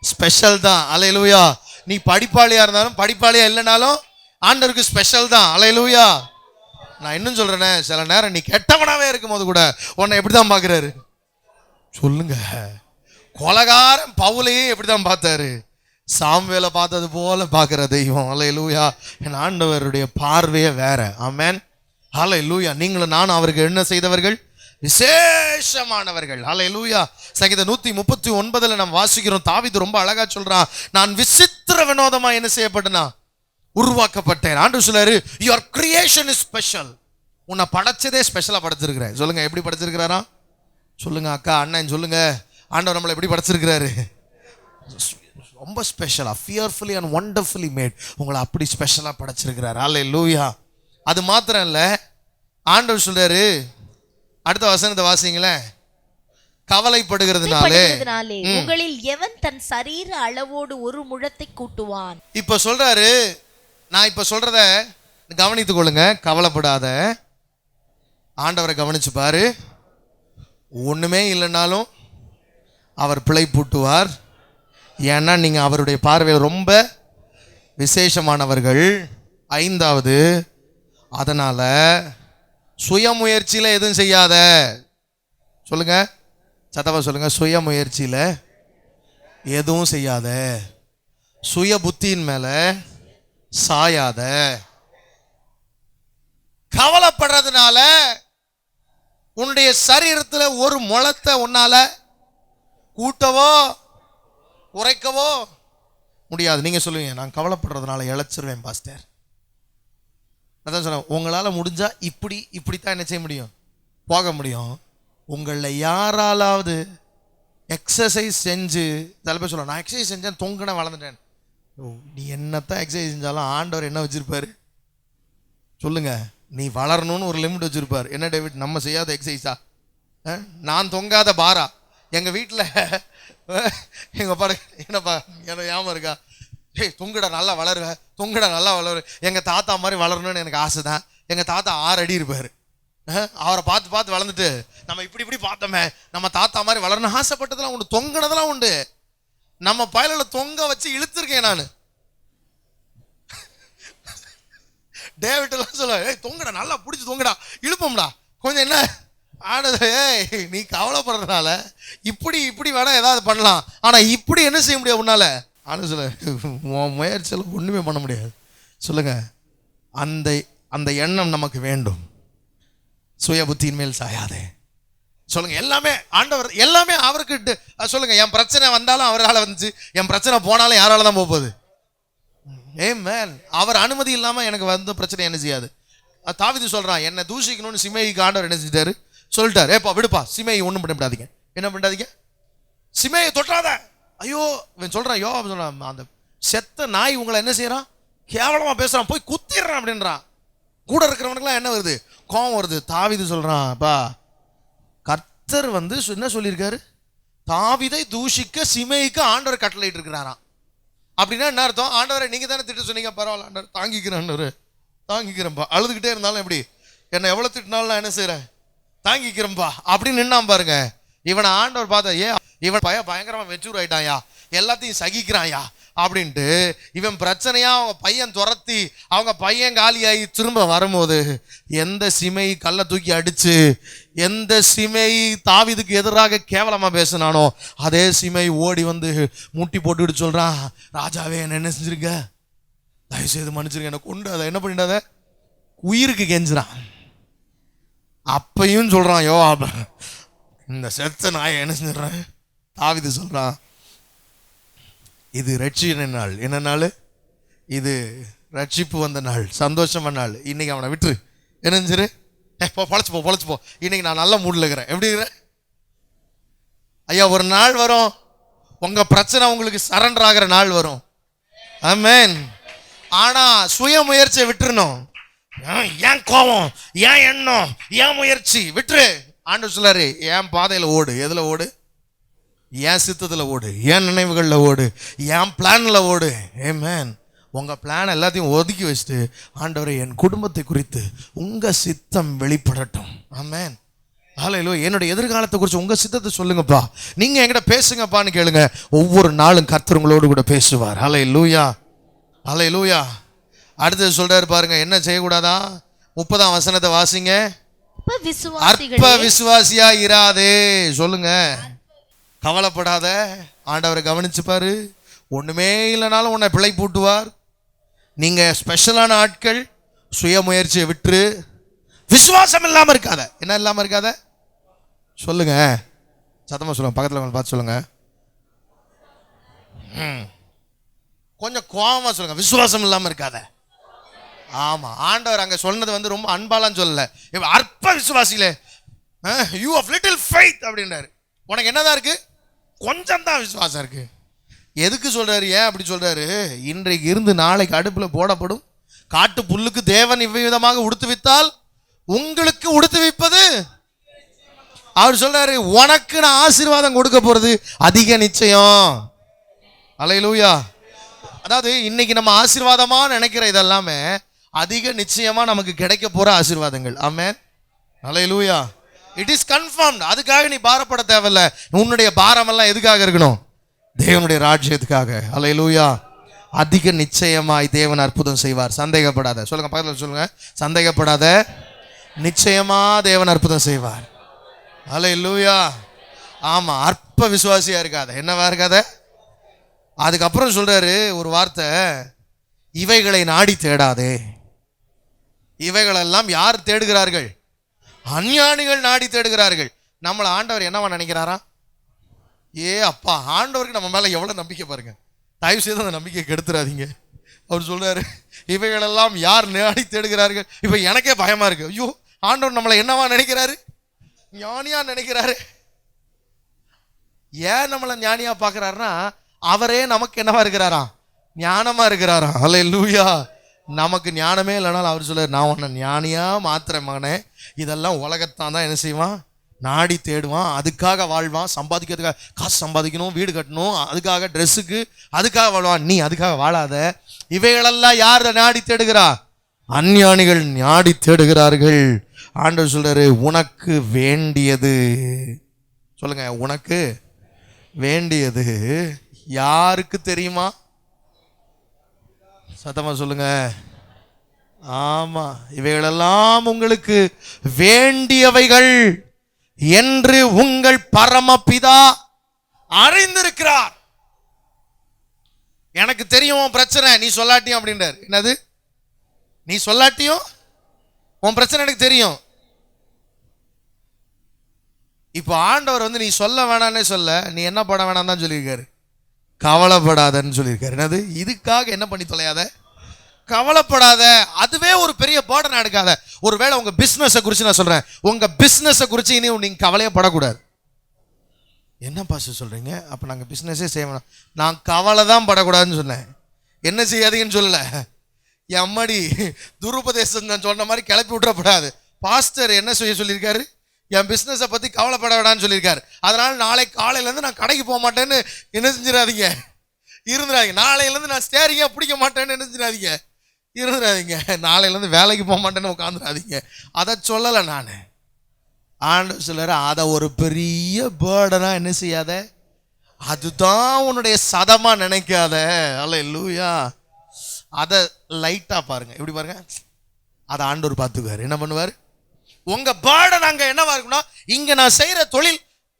ஸ்பெஷல் தான். அல்லேலூயா. நீ படிப்பாளியா இருந்தாலும் படிப்பாளியா இல்லைனாலும் ஆண்டவருக்கு ஸ்பெஷல் தான். அல்லேலூயா. நான் இன்னும் சொல்றேனே, சில நேரம் நீ கெட்டவனாவே இருக்கும் போது கூட உன்னை எப்படிதான் பாக்குறாரு? சொல்லுங்க. கொலகாரன் பவுலையே எப்படிதான் பார்த்தாரு? சாமுவேலை பார்த்தது போல பார்க்கிற தெய்வம். அல்லேலூயா. என் ஆண்டவருடைய பார்வையே வேற. ஆமென். அல்லேலூயா. நீங்களும் நானும் அவருக்கு என்ன செய்தவர்கள்? விசேஷமானவர்கள். அல்லேலூயா. சங்கீதம் 139 நாம் வாசிக்கிறோம். தாவீது ரொம்ப அழகா சொல்றான், நான் விசித்திர வினோதமா என்ன செய்யப்பட்டனா, உருவாக்கப்பட்டேன். ஆண்டவர் சொல்றாரு, your creation is special. உன்னை படைச்சதே ஸ்பெஷலா படைச்சிருக்கிறேன். சொல்லுங்க, எப்படி படைச்சிருக்கிறாரா? சொல்லுங்க அக்கா, அண்ணன் சொல்லுங்க. ஆண்டவர் நம்மளை எப்படி படைச்சிருக்கிறாரு? ரொம்ப ஸ்பெஷலாக ஃபியர்ஃபுல்லி அண்ட் ஒண்டர்ஃபுல்லி மேட், உங்களை அப்படி ஸ்பெஷலாக படைச்சிருக்கிறார். அல்லேலூயா. அது மாத்திரம் இல்லை, ஆண்டவர் சொல்றாரு, அடுத்த வசனத்தை வாசிங்களேன், கவலைப்படுகிறதுனாலே உங்களில் எவன் தன் சரீர அளவோடு ஒரு முழத்தை கூட்டுவான். இப்ப சொல்றாரு, நான் இப்ப சொல்றத கவனித்துக் கொள்ளுங்க, கவலைப்படாத. ஆண்டவரை கவனிச்சு பாரு, ஒண்ணுமே இல்லைன்னாலும் அவர் பிழை பூட்டுவார். ஏன்னா நீங்க அவருடைய பார்வையில் ரொம்ப விசேஷமானவர்கள். 5வது, அதனால சுயமுயற்சியில எதுவும் செய்யாத. சொல்லுங்க, சத்தவா சொல்லுங்க, சுயமுயற்சியில எதுவும் செய்யாத, சுய புத்தியின் மேல சாயாத. கவலைப்படுறதுனால உன்னுடைய சரீரத்துல ஒரு முளத்தை உன்னால கூட்டவோ குறைக்கவோ முடியாது. நீங்க சொல்லுவீங்க, நான் கவலைப்படுறதுனால இழைச்சிருவேன் பாஸ்டர். அதான் சொன்னேன், உங்களால் முடிஞ்சா இப்படித்தான் என்ன செய்ய முடியும், போக முடியும். உங்களில் யாராலாவது எக்ஸசைஸ் செஞ்சு, சில பேர் சொல்ல, நான் எக்ஸசைஸ் செஞ்சேன் தொங்கின வளர்ந்துட்டேன். நீ என்னத்தான் எக்ஸசைஸ் செஞ்சாலும் ஆண்டவர் என்ன வச்சிருப்பாரு சொல்லுங்க, நீ வளரணும்னு ஒரு லிமிட் வச்சிருப்பார். என்ன டேவிட், நம்ம செய்யாத எக்ஸசைஸா? நான் தொங்காத பாரா? எங்கள் வீட்டில் எங்கள் பாடு என்னப்பா, எனக்கு ஞாபகம் இருக்கா, தொங்குடா நல்லா வளருவ, தொங்குடா நல்லா வளரு. எங்கள் தாத்தா மாதிரி வளரணும்னு எனக்கு ஆசை தான். எங்கள் தாத்தா 6 அடி இருப்பார். அவரை பார்த்து பார்த்து வளர்ந்துட்டு நம்ம இப்படி பார்த்தோமே, நம்ம தாத்தா மாதிரி வளரணும் ஆசைப்பட்டதெல்லாம் உண்டு, தொங்கினதெல்லாம் உண்டு. நம்ம பயலில் தொங்க வச்சு இழுத்துருக்கேன் நான். டேவிட் எல்லாம் சொல்ல, தொங்கடா நல்லா பிடிச்சி தொங்கடா, இழுப்போம்டா கொஞ்சம், என்ன ஆனது, நீ கவலைப்படுறதுனால இப்படி வேணா ஏதாவது பண்ணலாம், ஆனா இப்படி என்ன செய்ய முடியாது உன்னால. ஆனா சொல்ல, உன் முயற்சியில் ஒண்ணுமே பண்ண முடியாது. சொல்லுங்க, அந்த எண்ணம் நமக்கு வேண்டும். சுய புத்தியின் மேல் சாயாதே. சொல்லுங்க, எல்லாமே ஆண்டவர், எல்லாமே அவருக்கு. சொல்லுங்க, என் பிரச்சனை வந்தாலும் அவரால் வந்துச்சு, என் பிரச்சனை போனாலும் யாரால தான் போகுது. ஆமென். அவர் அனுமதி இல்லாம எனக்கு வந்து பிரச்சனை என்ன செய்யாது. தாவீது சொல்றான், என்னை தூஷிக்கணும்னு சிமேயிக்கு ஆண்டவர் என்ன செஞ்சிட்டாரு, சொல்லிட்டாரு, ஏப்பா விடுப்பா, சிமேயை ஒன்றும் பண்ணாதீங்க. என்ன பண்ணாதீங்க, சிமேயை தொட்டாத. ஐயோ, இவன் சொல்றான், சொல்றான், அந்த செத்த நாய் உங்களை என்ன செய்யறான், கேவலமா பேசுறான், போய் குத்திடுறான் அப்படின்றான். கூட இருக்கிறவனுக்குலாம் என்ன வருது, கோவம் வருது. தாவீது சொல்றான், பா கர்த்தர் வந்து என்ன சொல்லியிருக்காரு, தாவீதை தூஷிக்க சிமேயிக்கு ஆண்டவர் கட்டளையிட்டு இருக்கிறாராம். அப்படின்னா என்ன அர்த்தம், ஆண்டவரை நீங்க தானே திட்ட சொன்னீங்க, பரவாயில்ல ஆண்டவர் தாங்கிக்கிறேன், ஆண்டவர் தாங்கிக்கிறேன்பா. அழுதுகிட்டே இருந்தாலும் எப்படி, என்னை எவ்வளவு திட்டினாலும் நான் என்ன செய்யறேன், தாங்கிக்கிறேன்பா அப்படின்னு நின்னான் பாருங்க. இவனை ஆண்டவர் பார்த்தா, இவன் பயங்கரமா மெச்சூர் ஆயிட்டாயா, எல்லாத்தையும் சகிக்கிறாயா அப்படின்ட்டு இவன் பிரச்சனையா அவங்க பையன் துரத்தி அவங்க பையன் காலியாகி திரும்ப வரும்போது, எந்த சிமை கல்லை தூக்கி அடிச்சு எந்த சிமை தாவீதுக்கு எதிராக கேவலமா பேசினானோ அதே சிமை ஓடி வந்து முட்டி போட்டுக்கிட்டு சொல்றான், ராஜாவே என்ன செஞ்சிருக்க, தயவுசெய்து மன்னிச்சிருக்க, என்ன கொண்டு அதை என்ன பண்ணிடாத, உயிருக்கு கெஞ்சுறான். அப்பையும் சொல்றான், யோவாப் இந்த செத்த நாயை என்ன செஞ்சிடறேன். தாவீது சொல்றான், இது ரட்சின நாள், என்ன நாள் இது, ரட்சிப்பு வந்த நாள், சந்தோஷமான நாள். இன்னைக்கு அவனை விட்டுரு, என்ன செஞ்சிரு, பொழைச்சு போ, இன்னைக்கு நான் நல்ல மூடில் இருக்கிறேன். எப்படி இருக்கிறேன் ஐயா, ஒரு நாள் வரும் உங்க பிரச்சனை உங்களுக்கு சரண்டர் ஆகிற நாள் வரும். ஆமென். ஆனா சுய முயற்சியை விட்டுறணும். ஏன் கோபம், ஏன் எண்ணம், ஏன் முயற்சி விட்டுரு. ஆண்டவர் சொல்லாரு, என் பாதையில ஓடு. எதுல ஓடு, என் சித்தத்தில் ஓடு, என் நினைவுகளில் ஓடு, என் பிளான்ல ஓடு. ஆமென். உங்க பிளான் எல்லாத்தையும் ஒதுக்கி வச்சுட்டு, ஆண்டவரே என் குடும்பத்தை குறித்து உங்க சித்தம் வெளிப்படட்டும். ஆமென். ஹல்லேலூயா. என்னுடைய எதிர்காலத்தை குறித்து உங்க சித்தத்தை சொல்லுங்கப்பா, நீங்க என்கிட்ட பேசுங்கப்பான்னு கேளுங்க. ஒவ்வொரு நாளும் கர்த்தர் உங்களோடு கூட பேசுவார். ஹல்லேலூயா, ஹல்லேலூயா. அடுத்தது சொல்றாரு பாருங்க, என்ன செய்யக்கூடாதா, 30ஆம் வசனத்தை வாசிங்க. அற்ப விசுவாசியா இராதே. சொல்லுங்க, கவலைப்படாத, ஆண்டவரை கவனிச்சு பாரு, ஒண்ணுமே இல்லைனாலும் உன்னை பிழை பூட்டுவார். நீங்க ஸ்பெஷலான ஆட்கள். சுய முயற்சியை விட்டுரு, விசுவாசம் இல்லாம இருக்காத. என்ன இல்லாம இருக்காத சொல்லுங்க, சத்தமா சொல்லுங்க, பக்கத்துல பார்த்து சொல்லுங்க, கொஞ்சம் கோவமா சொல்லுங்க, விசுவாசம் இல்லாம இருக்காத. ஆமா, ஆண்டவர் அங்க சொன்னது வந்து ரொம்ப அன்பாலாம் சொல்லல, அற்ப விசுவாசிகளே, யூ ஆஃப் லிட்டில் ஃபெய்த் அப்படின்றாரு. உனக்கு என்னதான் இருக்கு, கொஞ்சம் தான் விசுவாசம் இருக்கு. எதுக்கு சொல்றாரு? ஏன் அப்படி சொல்றாரு? இன்றைக்கு இருந்து நாளைக்கு அடுப்புல போடப்படும் காட்டு புல்லுக்கு தேவன் இவ்விதமாக உடுத்துவித்தால் உங்களுக்கு உடுத்துவிப்பது. அவர் சொல்றாரு, உனக்கு நான் ஆசீர்வாதம் கொடுக்க போறது அதிக நிச்சயம். அல்லேலூயா. அதாவது இன்னைக்கு நம்ம ஆசீர்வாதமா நினைக்கிற இதெல்லாமே அதிக நிச்சயமா நமக்கு கிடைக்க போற ஆசீர்வாதங்கள். ஆமென். அல்லேலூயா. It is confirmed. அதுக்காக நீ பாரப்பட தேவையில்ல. உன்னுடைய பாரம் எல்லாம் எதுக்காக இருக்கணும்? தேவனுடைய ராஜ்யத்துக்காக. அல்லேலூயா. அதிக நிச்சயமாய் தேவன் அற்புதம் செய்வார். சந்தேகப்படாத. சொல்லுங்க, பக்கத்தில் சொல்லுங்க, சந்தேகப்படாத. நிச்சயமா தேவன் அற்புதம் செய்வார். அல்லேலூயா. ஆமா, அற்ப விசுவாசியா இருக்காத. என்னவா இருக்காத. அதுக்கப்புறம் சொல்றாரு ஒரு வார்த்தை, இவைகளை நாடி தேடாதே. இவைகளெல்லாம் யார் தேடுகிறார்கள்? அஞ்ஞானிகள் நாடி தேடுகிறார்கள். நம்மளை ஆண்டவர் என்னவா நினைக்கிறாரா? ஏ அப்பா, ஆண்டவருக்கு நம்ம மேல எவ்வளவு நம்பிக்கை பாருங்க. தயவு செய்து அந்த நம்பிக்கையை கெடுத்துறாதீங்க. அவர் சொல்றாரு, இவைகளெல்லாம் யார் நாடி தேடுகிறார்கள். இப்ப எனக்கே பயமா இருக்கு. ஐயோ, ஆண்டவர் நம்மளை என்னவா நினைக்கிறாரு? ஞானியா நினைக்கிறாரு. ஏன் நம்மளை ஞானியா பாக்குறாருன்னா, அவரே நமக்கு என்னவா இருக்கிறாரா? ஞானமா இருக்கிறாரா. அல்லேலூயா. நமக்கு ஞானமே இல்லைனாலும் அவர் சொல்றாரு, நான் உன்னை ஞானியா மாத்திரேன் மகனே. இதெல்லாம் உலகத்தான் தான் என்ன செய்வான்? நாடி தேடுவான். அதுக்காக வாழ்வான். சம்பாதிக்கிறதுக்காக, காசு சம்பாதிக்கணும், வீடு கட்டணும், அதுக்காக ட்ரெஸ்ஸுக்கு, அதுக்காக வாழ்வான். நீ அதுக்காக வாழாத. இவைகளெல்லாம் யார் நாடி தேடுகிறா? அஞ்ஞானிகள் நாடி தேடுகிறார்கள். ஆண்டவர் சொல்றாரு, உனக்கு வேண்டியது. சொல்லுங்க, உனக்கு வேண்டியது யாருக்கு தெரியுமா? சத்தமா சொல்லுங்க. ஆமா, இவைகளெல்லாம் உங்களுக்கு வேண்டியவைகள் என்று உங்கள் பரமபிதா அறிந்திருக்கிறார். எனக்கு தெரியும் உன் பிரச்சனை, நீ சொல்லாட்டியும் அப்படின்றார். என்னது? நீ சொல்லாட்டியும் உன் பிரச்சனை எனக்கு தெரியும். இப்போ ஆண்டவர் நீ சொல்ல வேணான்னே சொல்ல, நீ என்ன பண்ண வேணாம் தான் சொல்லியிருக்காரு. கவலைப்படாதன்னு சொல்லியிருக்காரு. என்னது? இதுக்காக என்ன பண்ணி தொலையாத, கவலைப்படாத. அதுவே ஒரு பெரிய பேர்டன் எடுக்காத. ஒருவேளை உங்க பிசினஸை குறித்து நான் சொல்றேன், உங்க பிசினஸை குறித்து இனி நீங்க கவலையே படக்கூடாது. என்ன பாஸ்டர் சொல்றீங்க? அப்ப நாங்க பிசினஸே செய்யணும். நான் கவலை தான் படக்கூடாதுன்னு சொன்னேன். என்ன செய்யாதீங்கன்னு சொல்லல. எம்மடி துருபதேசம் நான் சொன்ன மாதிரி கிளப்பி விட்டுறப்படாது. பாஸ்டர் என்ன செய்ய சொல்லியிருக்காரு? என் பிஸ்னஸை பற்றி கவலைப்பட வேடான்னு சொல்லியிருக்காரு. அதனால் நாளை காலையிலேருந்து நான் கடைக்கு போக மாட்டேன்னு என்ன செஞ்சிடாதீங்க, இருந்துடாதீங்க. நாளையிலேருந்து நான் ஸ்டேரிங்காக பிடிக்க மாட்டேன்னு என்ன செஞ்சிடாதீங்க, இருந்துடாதீங்க. நாளையிலேருந்து வேலைக்கு போக மாட்டேன்னு உட்காந்துடாதீங்க. அதை சொல்லலை நான். ஆண்டவர் சொல்றாரு, அதை ஒரு பெரிய பேர்டனாக என்ன செய்யாத, அதுதான் உன்னுடைய சதமா நினைக்காத. அல்லேலூயா. அதை லைட்டாக பாருங்க. எப்படி பாருங்க, அதை ஆண்டவர் பார்த்துக்குவார். என்ன பண்ணுவார்? உங்க பேர்டன் அங்க என்னவா இருக்குன்னா, இங்க நான் செய்யற தொழில்,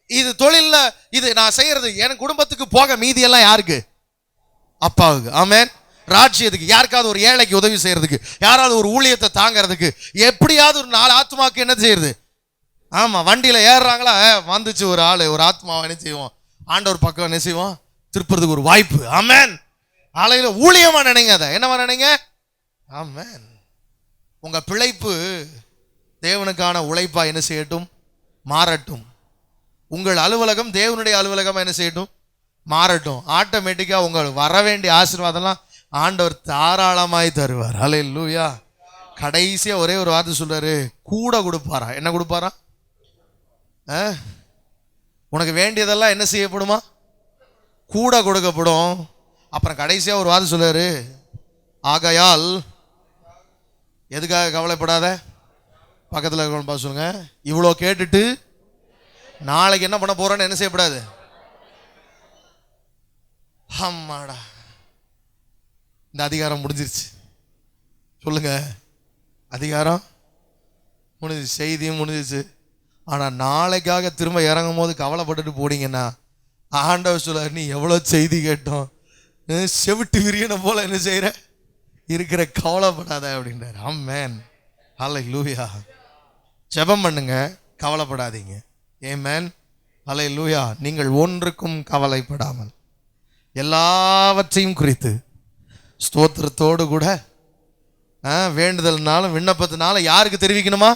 இது தொழில்ல இது நான் செய்யறது என் குடும்பத்துக்கு போக, மீதி எல்லாம் யாருக்கு? அப்பாவுக்கு. ஆமென். ராஜ்யத்துக்கு, யாருக்காவது ஒரு ஏழைக்கு உதவி செய்யறதுக்கு, யாராவது ஒரு ஊழியத்தை தாங்கிறதுக்கு, எப்படியாவது ஒரு 4 ஆத்மாவுக்கு என்ன செய்யறது? ஆமா, வண்டியில ஏறுறாங்களா, வந்துச்சு ஒரு ஆளு, ஒரு ஆத்மாவை என்ன செய்வோம்? ஆண்டவர் பக்கம் என்ன செய்வோம்? திருப்புறதுக்கு ஒரு வாய்ப்பு. ஆமென். ஆலையில ஊழியமா நினைங்க. அதை என்னவா நினைங்க? ஆமென். உங்க பிழைப்பு தேவனுக்கான உழைப்பா என்ன செய்யட்டும்? மாறட்டும். உங்கள் அலுவலகம் தேவனுடைய அலுவலகமா என்ன செய்யட்டும்? மாறட்டும். ஆட்டோமேட்டிக்கா உங்களுக்கு வர வேண்டிய ஆசீர்வாதம்லாம் ஆண்டவர் தாராளமாய் தருவார். அல்லேலூயா. கடைசியா ஒரே ஒரு வார்த்தை சொல்றாரு, கூட கொடுப்பாரா. என்ன கொடுப்பாரா? உனக்கு வேண்டியதெல்லாம் என்ன செய்யப்படுமா? கூட கொடுக்கப்படும். அப்புறம் கடைசியா ஒரு வார்த்தை சொல்றாரு, ஆகையால் எதுக்காக கவலைப்படாத. பக்கத்தில் இருக்கிற சொல்லுங்க, இவ்வளோ கேட்டுட்டு நாளைக்கு என்ன பண்ண போறேன்னு என்ன செய்யப்படாது. அம்மாடா, இந்த அதிகாரம் முடிஞ்சிருச்சு. சொல்லுங்க, அதிகாரம் முடிஞ்சிச்சு, செய்தியும் முடிஞ்சிச்சு. ஆனால் நாளைக்காக திரும்ப இறங்கும் போது கவலைப்பட்டுட்டு போனீங்கன்னா, ஆண்டவர் சொல்ல, நீ எவ்வளோ செய்தி கேட்டோம், செவிட்டு விரியனை போல என்ன செய்யற இருக்கிற, கவலைப்படாத அப்படின்றார். ஆமென். அல்லேலூயா. ஜெபம் பண்ணுங்க, கவலைப்படாதீங்க. ஆமென். அல்லேலூயா. நீங்கள் ஒன்றுக்கும் கவலைப்படாமல் எல்லாவற்றையும் குறித்து ஸ்தோத்திரத்தோடு கூட வேண்டுதல்னாலும் விண்ணப்பத்தினாலும் யாருக்கு தெரிவிக்கணுமா?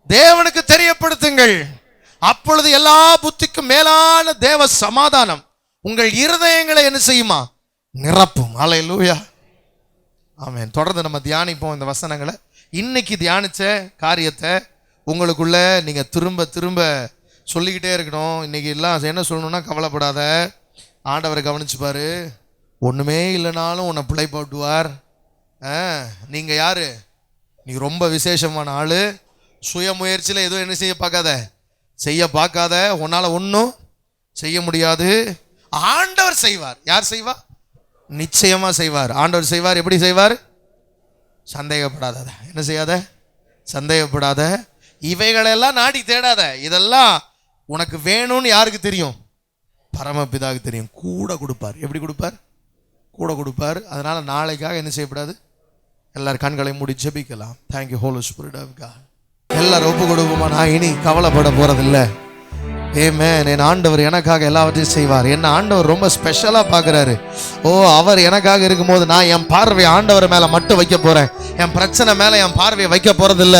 தேவனுக்கு தெரியப்படுத்துங்கள். அப்பொழுது எல்லா புத்திக்கும் மேலான தேவ சமாதானம் உங்கள் இருதயங்களை என்ன செய்யுமா? நிரப்பும். அல்லேலூயா, ஆமென். தொடர்ந்து நம்ம தியானிப்போம் இந்த வசனங்களை. இன்னைக்கு தியானிச்ச காரியத்தை உங்களுக்குள்ள நீங்க திரும்ப திரும்ப சொல்லிக்கிட்டே இருக்கணும். இன்னைக்கு எல்லாம் என்ன சொல்லணும்னா, கவலைப்படாத, ஆண்டவரை கவனிச்சுப்பாரு, ஒண்ணுமே இல்லைனாலும் உன்னை பிழை போட்டுவார். நீங்க யாரு? நீ ரொம்ப விசேஷமான ஆளு. சுய முயற்சியில் எதுவும் என்ன செய்ய பார்க்காத. உன்னால ஒன்றும் செய்ய முடியாது. ஆண்டவர் செய்வார். யார் செய்வா? நிச்சயமா செய்வார். ஆண்டவர் செய்வார். எப்படி செய்வார்? சந்தேகப்படாத. என்ன செய்யாத? சந்தேகப்படாத. இவைகளெல்லாம் நாடி தேடாத. இதெல்லாம் உனக்கு வேணும்னு யாருக்கு தெரியும்? பரமபிதாவுக்கு தெரியும். கூட கொடுப்பார். எப்படி கொடுப்பார்? கூட கொடுப்பார். அதனால நாளைக்காக என்ன செய்யப்படாது? எல்லாரும் கண்களை மூடி ஜெபிக்கலாம். Thank you Holy Spirit of God. எல்லாரும் ஒப்பு கொடுப்போமா? நான் இனி கவலைப்பட போறதில்லை. ஆமென். என் ஆண்டவர் எனக்காக எல்லாவற்றையும் செய்வார். என்ன ஆண்டவர் ரொம்ப ஸ்பெஷலா பார்க்குறாரு. அவர் எனக்காக இருக்கும்போது நான் என் பார்வையை ஆண்டவர் மேல மட்டும் வைக்க போறேன். என் பிரச்சனை மேல என் பார்வையை வைக்க போறதில்ல.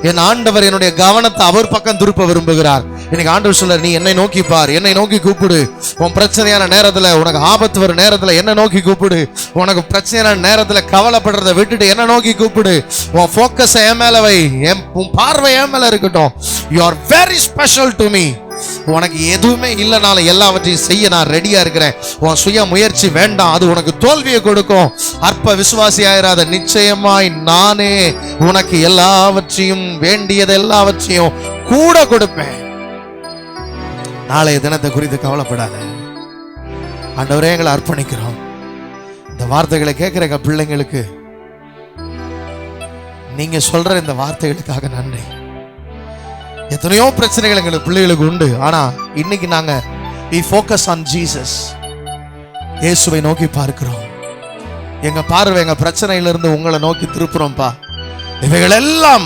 என் ஆண்டவர் என்னுடைய கவனத்தை அவர் பக்கம் திருப்ப விரும்புகிறார். இன்னைக்கு ஆண்டவர் சொல்றார், நீ என்னை நோக்கி பார், என்னை நோக்கி கூப்பிடு. உன் பிரச்சனையான நேரத்துல, உனக்கு ஆபத்து வரும் நேரத்துல என்ன நோக்கி கூப்பிடு. உனக்கு பிரச்சனையான நேரத்துல கவலைப்படுறதை விட்டுட்டு என்ன நோக்கி கூப்பிடு. உன் ஃபோக்கஸ் என் மேல வை. உன் பார்வை என் மேல இருக்கட்டும். You are very special to me. உனக்கு எதுவுமே இல்லைனாலும் எல்லாவற்றையும் செய்ய நான் ரெடியா இருக்கிறேன். உன் சுய முயற்சி வேண்டாம், அது உனக்கு தோல்வியை கொடுக்கும். அற்ப விசுவாசி ஆயிராத. நிச்சயமாய் நானே உனக்கு எல்லாவற்றையும், வேண்டியது எல்லாவற்றையும் கூட கொடுப்பேன். நாளைய தினத்தை குறித்து கவலைப்படாத. ஆண்டவரே, எங்களை அர்ப்பணிக்கிறோம். இந்த வார்த்தைகளை கேட்கிற பிள்ளைங்களுக்கு நீங்க சொல்ற இந்த வார்த்தைகளுக்காக நன்றி. எத்தனையோ பிரச்சனைகள் எங்களுக்கு பிள்ளைகளுக்கு உண்டு. ஆனா இன்னைக்கு நாங்க we focus on Jesus. இயேசுவை நோக்கி பார்க்கிறோம். எங்க பார்வை எங்க பிரச்சனையிலிருந்து உங்களை நோக்கி திருப்புறோம்ப்பா. இவைகள் எல்லாம்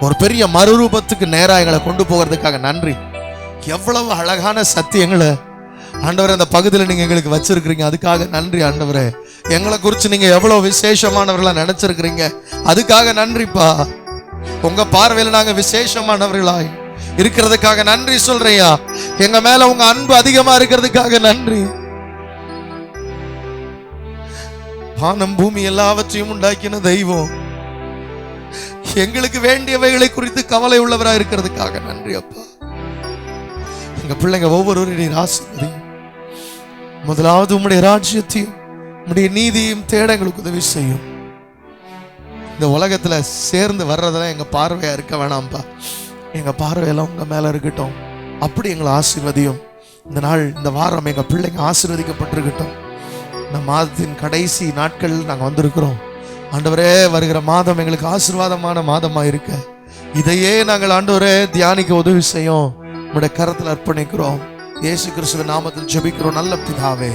ஒரு பெரிய மறுரூபத்துக்கு நேரா எங்களை கொண்டு போகிறதுக்காக நன்றி. எவ்வளவு அழகான சத்தியங்களை ஆண்டவரே அந்த பகுதியில் நீங்க எங்களுக்கு வச்சிருக்கிறீங்க. அதுக்காக நன்றி ஆண்டவரே. எங்களை குறித்து நீங்க எவ்வளவு விசேஷமானவர்களா நினைச்சிருக்கிறீங்க. அதுக்காக நன்றிப்பா. உங்க பார்வையில் நாங்க விசேஷமானவர்களாய் இருக்கிறதுக்காக நன்றி சொல்றையா. எங்க மேல உங்க அன்பு அதிகமா இருக்கிறதுக்காக நன்றி. வானம் பூமி எல்லாவற்றையும் உண்டாக்கின தெய்வம் எங்களுக்கு வேண்டியவைகளை குறித்து கவலை உள்ளவரா இருக்கிறதுக்காக நன்றி அப்பா. எங்க பிள்ளைங்க ஒவ்வொருவரையும் ஆசீர்வதியும். முதலாவது உம்முடைய ராஜ்யத்தையும் உம்முடைய நீதியையும் தேட எங்களுக்கு உதவி செய்யும். இந்த உலகத்துல சேர்ந்து வர்றதெல்லாம் எங்க பார்வையா இருக்க வேணாம்ப்பா. எங்க பார்வையெல்லாம் உங்க மேல இருக்கட்டும். அப்படி எங்களை ஆசீர்வதியும். இந்த நாள், இந்த வாரம் எங்க பிள்ளைங்க ஆசீர்வதிக்கப்பட்டிருக்கட்டும். இந்த மாதத்தின் கடைசி நாட்கள் நாங்க வந்திருக்கிறோம் ஆண்டவரே. வருகிற மாதம் எங்களுக்கு ஆசீர்வாதமான மாதமா இருக்க இதையே நாங்கள் ஆண்டவரே தியானிக்க உதவி செய்யும். உங்களுடைய கரத்தில் அர்ப்பணிக்கிறோம். இயேசு கிறிஸ்துவின் நாமத்தில் ஜெபிக்கிறோம் நல்ல பிதாவே.